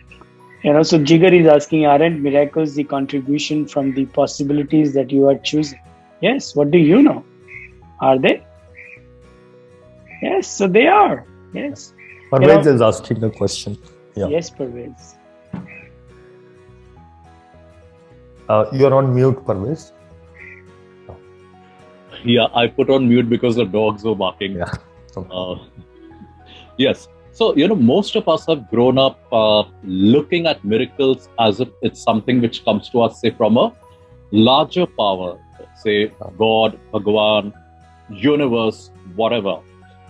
[SPEAKER 2] So Jigar is asking, aren't miracles the contribution from the possibilities that you are choosing? Yes. What do you know? Are they? Yes. So they are. Yes.
[SPEAKER 3] Parvez is asking the question. Yeah.
[SPEAKER 2] Yes, Parvez.
[SPEAKER 3] You're on mute, Parvez.
[SPEAKER 5] Yeah, I put on mute because the dogs were barking.
[SPEAKER 3] Yeah.
[SPEAKER 5] Yes. So, most of us have grown up looking at miracles as if it's something which comes to us, say, from a larger power, say, God, Bhagwan, universe, whatever.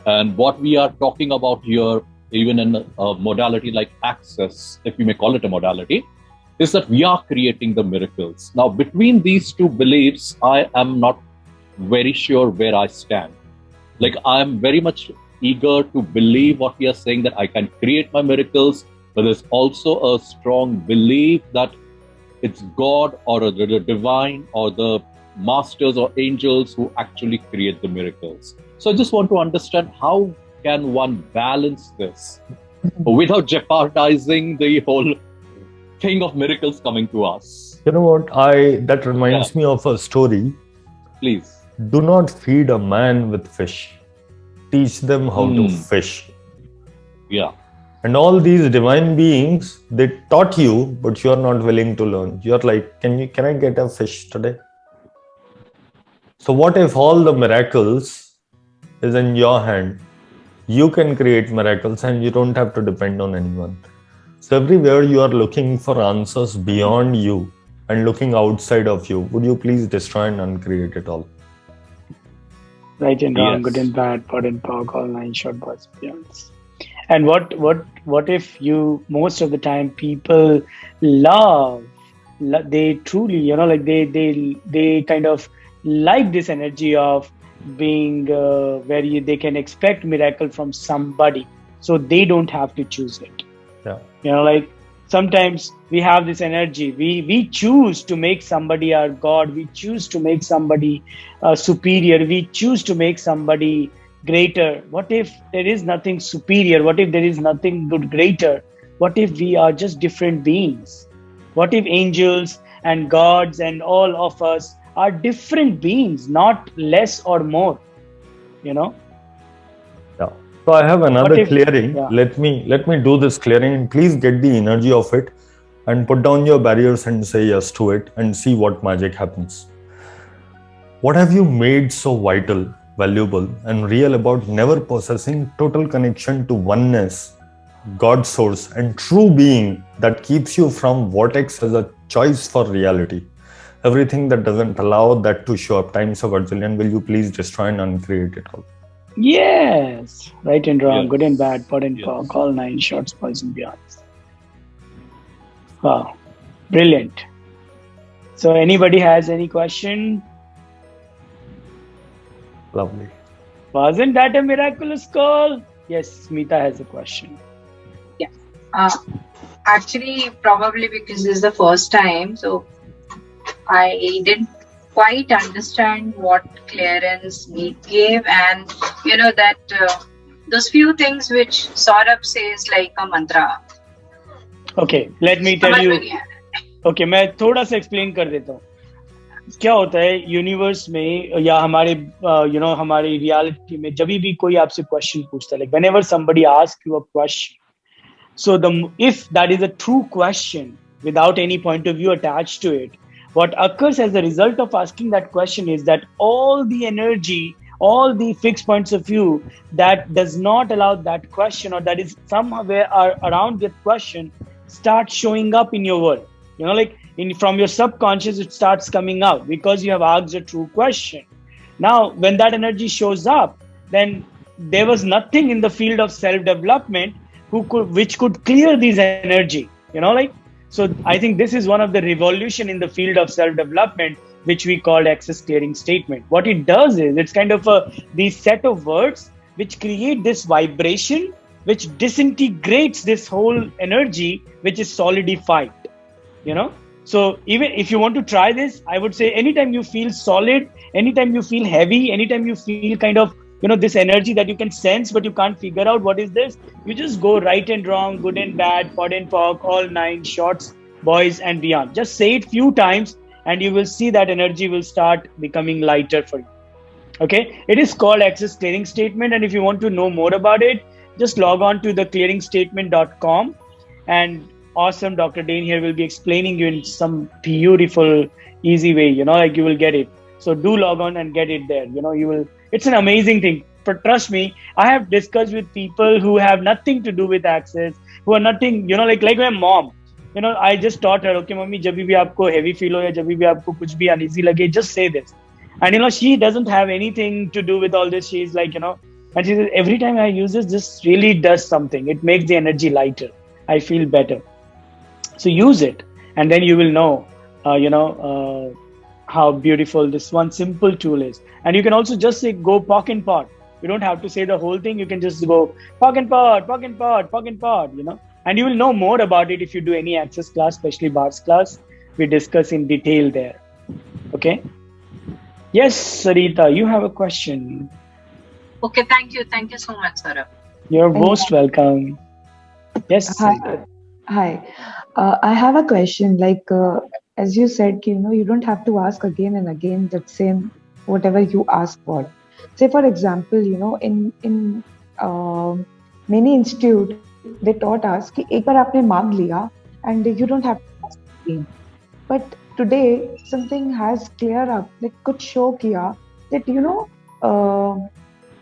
[SPEAKER 5] And what we are talking about here, even in a modality like access, if you may call it a modality, is that we are creating the miracles. Now, between these two beliefs, I am not very sure where I stand. Like, I am very much eager to believe what we are saying, that I can create my miracles, but there's also a strong belief that it's God or the divine or the masters or angels who actually create the miracles. So I just want to understand, how can one balance this without jeopardizing the whole thing of miracles coming to us?
[SPEAKER 3] You know what? That reminds me of a story.
[SPEAKER 5] Please.
[SPEAKER 3] Do not feed a man with fish. Teach them how to fish.
[SPEAKER 5] Yeah.
[SPEAKER 3] And all these divine beings, they taught you, but you are not willing to learn. You're like, can I get a fish today? So what if all the miracles is in your hand? You can create miracles and you don't have to depend on anyone. So everywhere you are looking for answers beyond you and looking outside of you, would you please destroy and uncreate it all?
[SPEAKER 2] Right and wrong,
[SPEAKER 5] Yes.
[SPEAKER 2] good and bad, pot and power, call 9 short bus beyonds. And what if you, most of the time, people they truly, they kind of like this energy of being where they can expect miracle from somebody, so they don't have to choose it.
[SPEAKER 3] Yeah.
[SPEAKER 2] Sometimes we have this energy, we choose to make somebody our God, we choose to make somebody superior, we choose to make somebody greater. What if there is nothing superior? What if there is nothing good greater? What if we are just different beings? What if angels and gods and all of us are different beings, not less or more?
[SPEAKER 3] Yeah. So I have another clearing.
[SPEAKER 2] Yeah.
[SPEAKER 3] Let me do this clearing, and please get the energy of it and put down your barriers and say yes to it and see what magic happens. What have you made so vital, valuable, and real about never possessing total connection to oneness, God source, and true being that keeps you from vortex as a choice for reality? Everything that doesn't allow that to show up, times of Arjunian, will you please destroy and uncreate it all?
[SPEAKER 2] Yes. Right and wrong,
[SPEAKER 5] Yes.
[SPEAKER 2] good and bad, pot and
[SPEAKER 5] Yes.
[SPEAKER 2] power, call 9 shots, poison beyond. Wow. Brilliant. So anybody has any question?
[SPEAKER 3] Lovely.
[SPEAKER 2] Wasn't that a miraculous call? Yes, Smita has a question.
[SPEAKER 4] Actually, probably because this is the first time, so I didn't quite understand what clearance Neat gave, and that those few things which Saurabh says like a mantra.
[SPEAKER 2] Okay, let me tell you. Okay, मैं थोड़ा सा explain कर देता हूँ. क्या होता है universe में या हमारे हमारी रियलिटी में, जब भी कोई आपसे क्वेश्चन पूछता है, like whenever somebody asks you a question, so if that is a true question without any point of view attached to it, what occurs as a result of asking that question is that all the energy, all the fixed points of view that does not allow that question, or that is somewhere around that question, start showing up in your world. From your subconscious, it starts coming out because you have asked a true question. Now, when that energy shows up, then there was nothing in the field of self-development which could clear this energy. So I think this is one of the revolution in the field of self-development, which we called access clearing statement. What it does is it's kind of these set of words which create this vibration which disintegrates this whole energy which is solidified, you know. So even if you want to try this, I would say anytime you feel solid, anytime you feel heavy, anytime you feel kind of, you know, this energy that you can sense but you can't figure out what is this, you just go right and wrong, good and bad, pod and pock, all 9 shots, boys and beyond. Just say it few times and you will see that energy will start becoming lighter for you. Okay, it is called access clearing statement, and if you want to know more about it, just log on to theclearingstatement.com, and awesome Dr. Dane here will be explaining you in some beautiful, easy way, you know, like you will get it. So do log on and get it there. You know, you will, it's an amazing thing. But trust me, I have discussed with people who have nothing to do with access, who are nothing, you know, like my mom. You know, I just taught her, okay, mommy, जब भी आपको heavy feel हो या जब भी आपको कुछ भी uneasy लगे, just say this. And you know, she doesn't have anything to do with all this. She's like, you know, and she says, every time I use this really does something. It makes the energy lighter. I feel better. So use it, and then you will know, how beautiful this one simple tool is. And you can also just say, go pock and pod. You don't have to say the whole thing. You can just go pock and pod, pock and pod, pock and pod, you know. And you will know more about it if you do any access class, especially Bars class. We discuss in detail there. Okay. Yes, Sarita, you have a question.
[SPEAKER 4] Okay, thank you. Thank you so much, Saurabh.
[SPEAKER 2] You're most welcome. Yes,
[SPEAKER 8] Hi.
[SPEAKER 2] Sarita.
[SPEAKER 8] Hi. I have a question. Like, as you said, you know, you don't have to ask again and again that same whatever you ask for. Say, for example, you know, in many institute, they taught us कि एक बार आपने मांग लिया and you don't have to ask again. But today, something has cleared up. Like, कुछ show किया that you know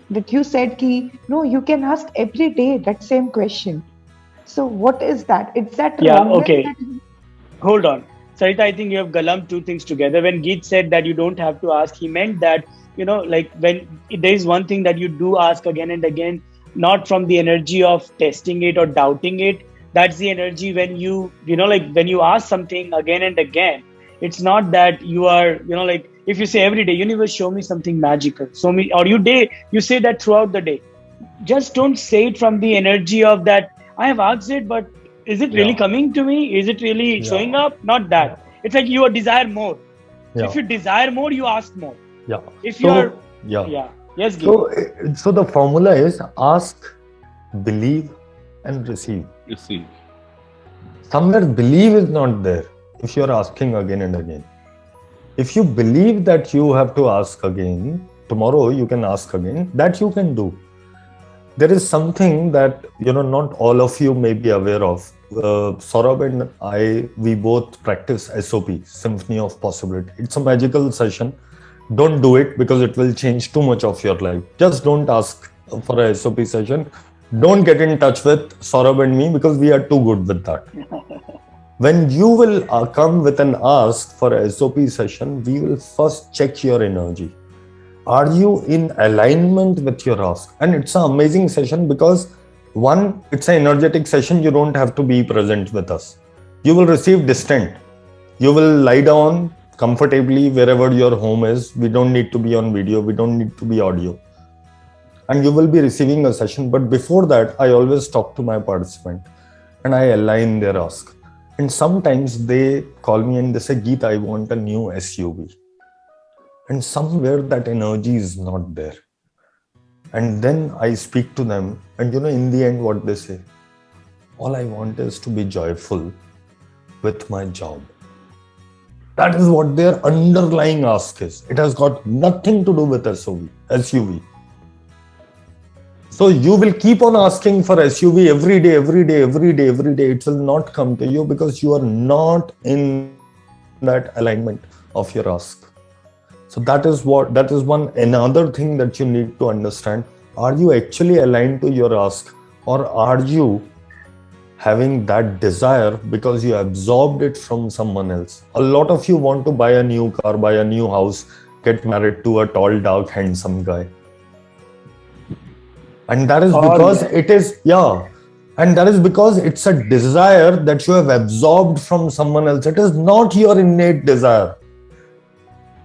[SPEAKER 8] that you said कि no, you can ask every day that same question. So what is that? Is that
[SPEAKER 2] Yeah,
[SPEAKER 8] wrong?
[SPEAKER 2] okay. Hold on. Sarita, I think you have glummed two things together. When Geet said that you don't have to ask, he meant that, you know, like when there is one thing that you do ask again and again, not from the energy of testing it or doubting it. That's the energy when you know, like when you ask something again and again, it's not that you are, you know, like if you say every day, universe, show me something magical. Show me, or you say that throughout the day. Just don't say it from the energy of that, I have asked it, but is it really coming to me? Is it really showing up? Not that. It's like you desire more. So if you desire more, you ask more.
[SPEAKER 3] Yeah.
[SPEAKER 2] If you are, yes,
[SPEAKER 3] Geet. So the formula is ask, believe, and receive.
[SPEAKER 5] Receive.
[SPEAKER 3] Somewhere believe is not there if you are asking again and again. If you believe that you have to ask again, tomorrow you can ask again, that you can do. There is something that, you know, not all of you may be aware of. Saurabh and I, we both practice SOP, Symphony of Possibility. It's a magical session. Don't do it because it will change too much of your life. Just don't ask for a SOP session. Don't get in touch with Saurabh and me because we are too good with that. When you will come with an ask for a SOP session, we will first check your energy. Are you in alignment with your ask? And it's an amazing session because one, it's an energetic session. You don't have to be present with us. You will receive distant. You will lie down comfortably wherever your home is. We don't need to be on video. We don't need to be audio. And you will be receiving a session. But before that, I always talk to my participant and I align their ask. And sometimes they call me and they say, Geet, I want a new SUV. And somewhere that energy is not there. And then I speak to them, and you know, in the end, what they say, all I want is to be joyful with my job. That is what their underlying ask is. It has got nothing to do with SUV. So you will keep on asking for SUV every day. It will not come to you because you are not in that alignment of your ask. So that is another thing that you need to understand. Are you actually aligned to your ask, or are you having that desire because you absorbed it from someone else? A lot of you want to buy a new car, buy a new house, get married to a tall, dark, handsome guy. And that is because and that is because it's a desire that you have absorbed from someone else. It is not your innate desire.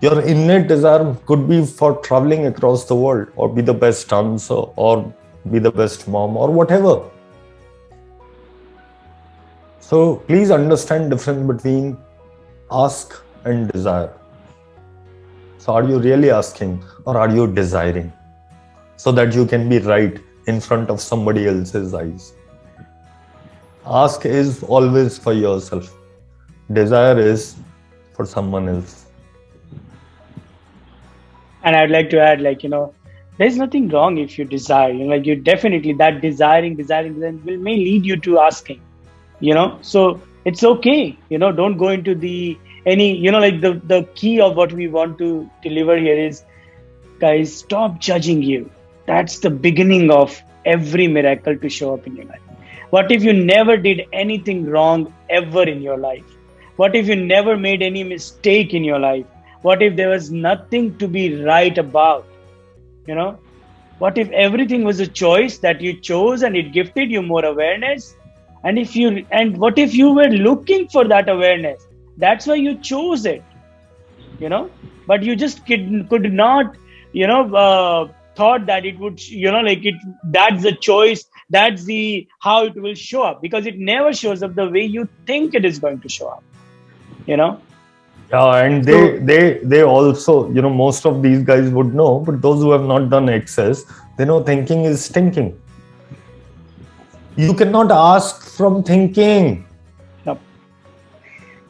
[SPEAKER 3] Your innate desire could be for traveling across the world, or be the best dancer, or be the best mom, or whatever. So please understand difference between ask and desire. So are you really asking, or are you desiring, so that you can be right in front of somebody else's eyes? Ask is always for yourself. Desire is for someone else.
[SPEAKER 2] And I'd like to add, there's nothing wrong if you desire. You definitely, that desiring will may lead you to asking. So it's okay. Don't go into the key of what we want to deliver here is, guys, stop judging you. That's the beginning of every miracle to show up in your life. What if you never did anything wrong ever in your life? What if you never made any mistake in your life? What if there was nothing to be right about? What if everything was a choice that you chose and it gifted you more awareness? And what if you were looking for that awareness? That's why you chose it, but you just could not, thought that it would, that's the choice. That's how it will show up, because it never shows up the way you think it is going to show up,
[SPEAKER 3] Yeah, and they also, most of these guys would know, but those who have not done Access, they know thinking is stinking. You cannot ask from thinking.
[SPEAKER 2] Yep.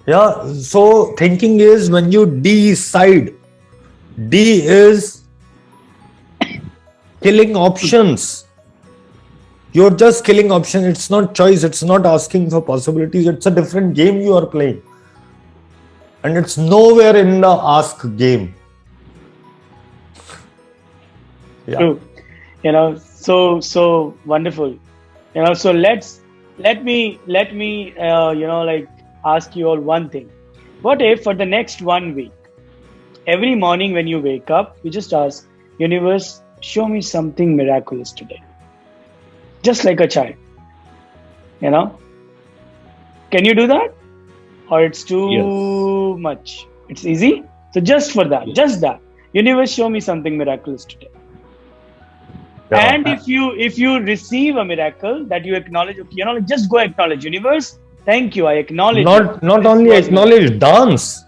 [SPEAKER 3] Yeah, so thinking is when you decide. D is killing options. You're just killing options. It's not choice. It's not asking for possibilities. It's a different game you are playing. And it's nowhere in the ask game. Yeah.
[SPEAKER 2] True. So wonderful. So let me ask you all one thing. What if for the next 1 week, every morning when you wake up, you just ask, universe, show me something miraculous today. Just like a child. Can you do that? Or it's too much? It's easy. So just for that, just that. Universe, show me something miraculous today. Yeah. And if you receive a miracle that you acknowledge, just go acknowledge. Universe, thank you. I acknowledge.
[SPEAKER 3] Not only acknowledge, dance.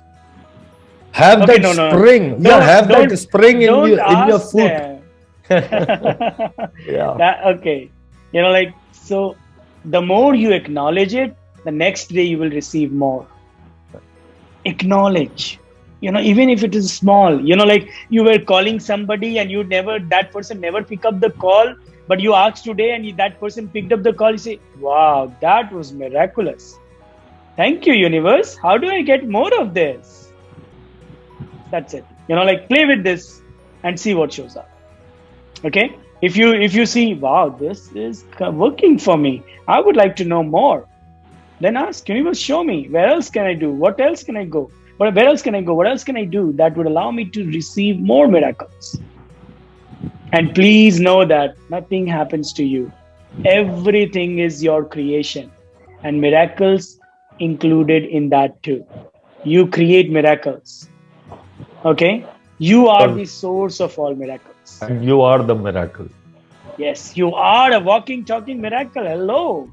[SPEAKER 3] Have that spring. Yeah, have that spring in your foot.
[SPEAKER 2] Yeah. Okay. So the more you acknowledge it, the next day you will receive more. Acknowledge. Even if it is small, you were calling somebody and that person never pick up the call, but you asked today and that person picked up the call. You say, wow, that was miraculous. Thank you, universe. How do I get more of this? That's it. Play with this and see what shows up. Okay. If you see, wow, this is working for me, I would like to know more. Then ask, universe, show me. Where else can I do? What else can I go? Where else can I go? What else can I do that would allow me to receive more miracles? And please know that nothing happens to you. Everything is your creation, and miracles included in that too. You create miracles. Okay? You are the source of all miracles.
[SPEAKER 3] And you are the miracle.
[SPEAKER 2] Yes, you are a walking, talking miracle. Hello.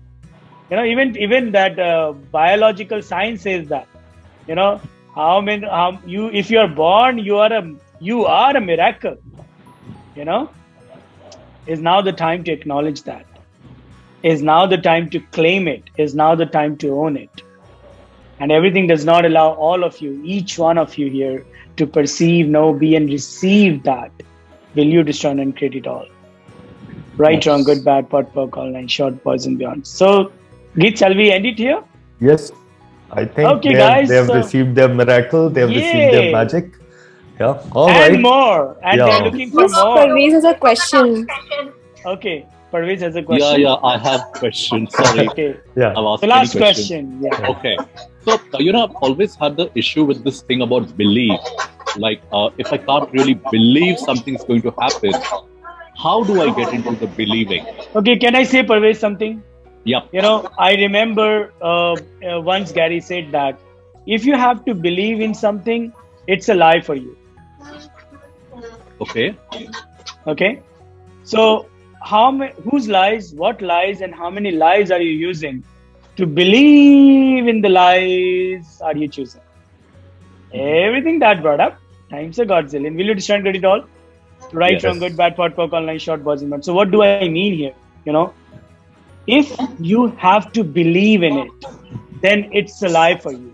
[SPEAKER 2] Even that biological science says that. If you are born, you are a miracle. Is now the time to acknowledge that. Is now the time to claim it. Is now the time to own it. And everything does not allow all of you, each one of you here, to perceive, know, be, and receive that. Will you destroy and create it all? Right, wrong, good, bad, pot, poke, all nine, short, poison, beyond. So, Geet, shall we end it here?
[SPEAKER 3] Yes. I think they have received their miracle. They have received their magic. Yeah. All right.
[SPEAKER 2] And more. And they're looking for more.
[SPEAKER 6] Parvez has a question.
[SPEAKER 2] Okay. Parvez has a question.
[SPEAKER 5] Yeah, I have a question. Sorry.
[SPEAKER 2] Okay.
[SPEAKER 3] Yeah.
[SPEAKER 2] The last question. Yeah.
[SPEAKER 5] Okay. So, I've always had the issue with this thing about belief. Like, if I can't really believe something's going to happen, how do I get into the believing?
[SPEAKER 2] Okay. Can I say, Parvez, something?
[SPEAKER 5] Yep.
[SPEAKER 2] I remember once Gary said that if you have to believe in something, it's a lie for you.
[SPEAKER 5] Okay.
[SPEAKER 2] Okay. So whose lies, what lies, and how many lies are you using to believe in the lies are you choosing? Everything that brought up times a godzillion. Will you destroy and get it all? Right,
[SPEAKER 5] Yes.
[SPEAKER 2] wrong, good, bad, pot, poke, online, short, boys, and men. So what do I mean here? You know, if you have to believe in it, then it's a lie for you.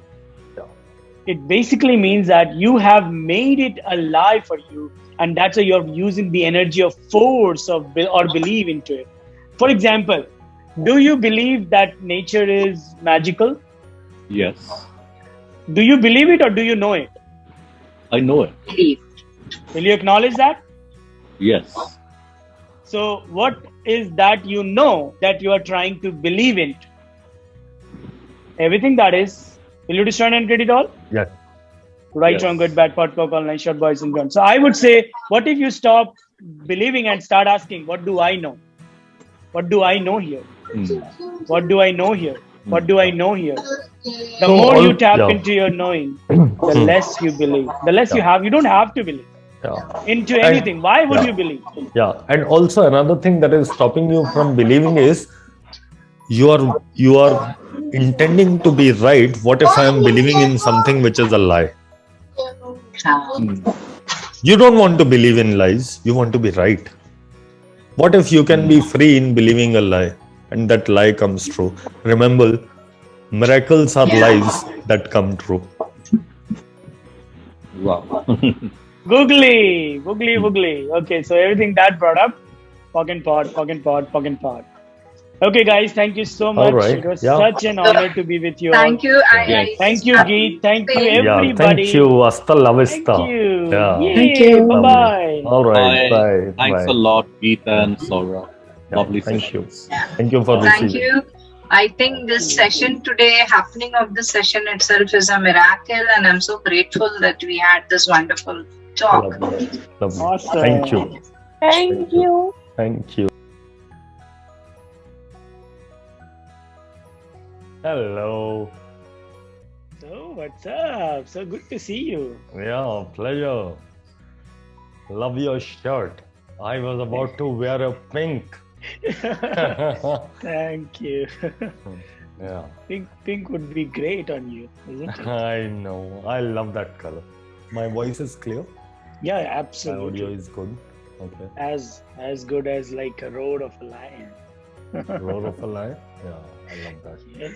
[SPEAKER 2] It basically means that you have made it a lie for you, and that's why you're using the energy of force or believe into it. For example, do you believe that nature is magical?
[SPEAKER 5] Yes.
[SPEAKER 2] Do you believe it or do you know it?
[SPEAKER 5] I know it.
[SPEAKER 4] Believe.
[SPEAKER 2] Will you acknowledge that?
[SPEAKER 5] Yes.
[SPEAKER 2] So what is that you know that you are trying to believe in? Everything that is. Will you destroy and get it all?
[SPEAKER 3] Yes.
[SPEAKER 2] Right,
[SPEAKER 5] Yes.
[SPEAKER 2] wrong, good, bad, pot, poke, online, short, boys, and girls. So I would say, what if you stop believing and start asking, what do I know? What do I know here? What do I know here? What do I know here? The
[SPEAKER 3] So
[SPEAKER 2] more you tap
[SPEAKER 3] yeah.
[SPEAKER 2] into your knowing, the less you believe. The less you have. You don't have to believe
[SPEAKER 3] Yeah.
[SPEAKER 2] into anything. Why would
[SPEAKER 3] yeah.
[SPEAKER 2] you believe?
[SPEAKER 3] Yeah. And also another thing that is stopping you from believing is you are intending to be right. What if I am believing in something which is a lie? You don't want to believe in lies. You want to be right. What if you can be free in believing a lie and that lie comes true? Remember, miracles are lies that come true.
[SPEAKER 5] Wow.
[SPEAKER 2] Googly. Okay, so everything that brought up, pog and pod. Okay, guys, thank you so much.
[SPEAKER 3] right,
[SPEAKER 2] It was
[SPEAKER 3] yeah.
[SPEAKER 2] such an honor to be with you all.
[SPEAKER 4] Thank you.
[SPEAKER 5] Yes.
[SPEAKER 2] Thank you, Geet. Thank you,
[SPEAKER 3] Yeah,
[SPEAKER 2] everybody.
[SPEAKER 3] thank you. Hasta la vista.
[SPEAKER 2] Thank you.
[SPEAKER 3] Yeah.
[SPEAKER 2] Yay.
[SPEAKER 6] Thank you.
[SPEAKER 2] Bye-bye.
[SPEAKER 3] All right. Bye.
[SPEAKER 5] Thanks
[SPEAKER 3] Bye.
[SPEAKER 5] a lot, Geeta and Saurabh.
[SPEAKER 3] Yeah,
[SPEAKER 5] Lovely
[SPEAKER 3] thank you.
[SPEAKER 5] sessions.
[SPEAKER 3] Thank you for
[SPEAKER 4] Thank
[SPEAKER 3] receiving.
[SPEAKER 4] you. I think this session today, happening of this session itself is a miracle, and I'm so grateful that we had this wonderful talk.
[SPEAKER 3] Lovely. Lovely.
[SPEAKER 2] Awesome.
[SPEAKER 3] Thank you.
[SPEAKER 6] Thank you.
[SPEAKER 3] Thank you. Hello.
[SPEAKER 2] So, what's up? So good to see you.
[SPEAKER 3] Yeah, pleasure. Love your shirt. I was about to wear a pink.
[SPEAKER 2] Thank you.
[SPEAKER 3] Yeah,
[SPEAKER 2] Pink would be great on you, isn't it?
[SPEAKER 3] I know. I love that color. My voice is clear.
[SPEAKER 2] Yeah,
[SPEAKER 3] My
[SPEAKER 2] absolutely.
[SPEAKER 3] audio is good. Okay.
[SPEAKER 2] As good as like a road of a lion.
[SPEAKER 3] Roar of a lion. Yeah, I love that.
[SPEAKER 2] Yeah.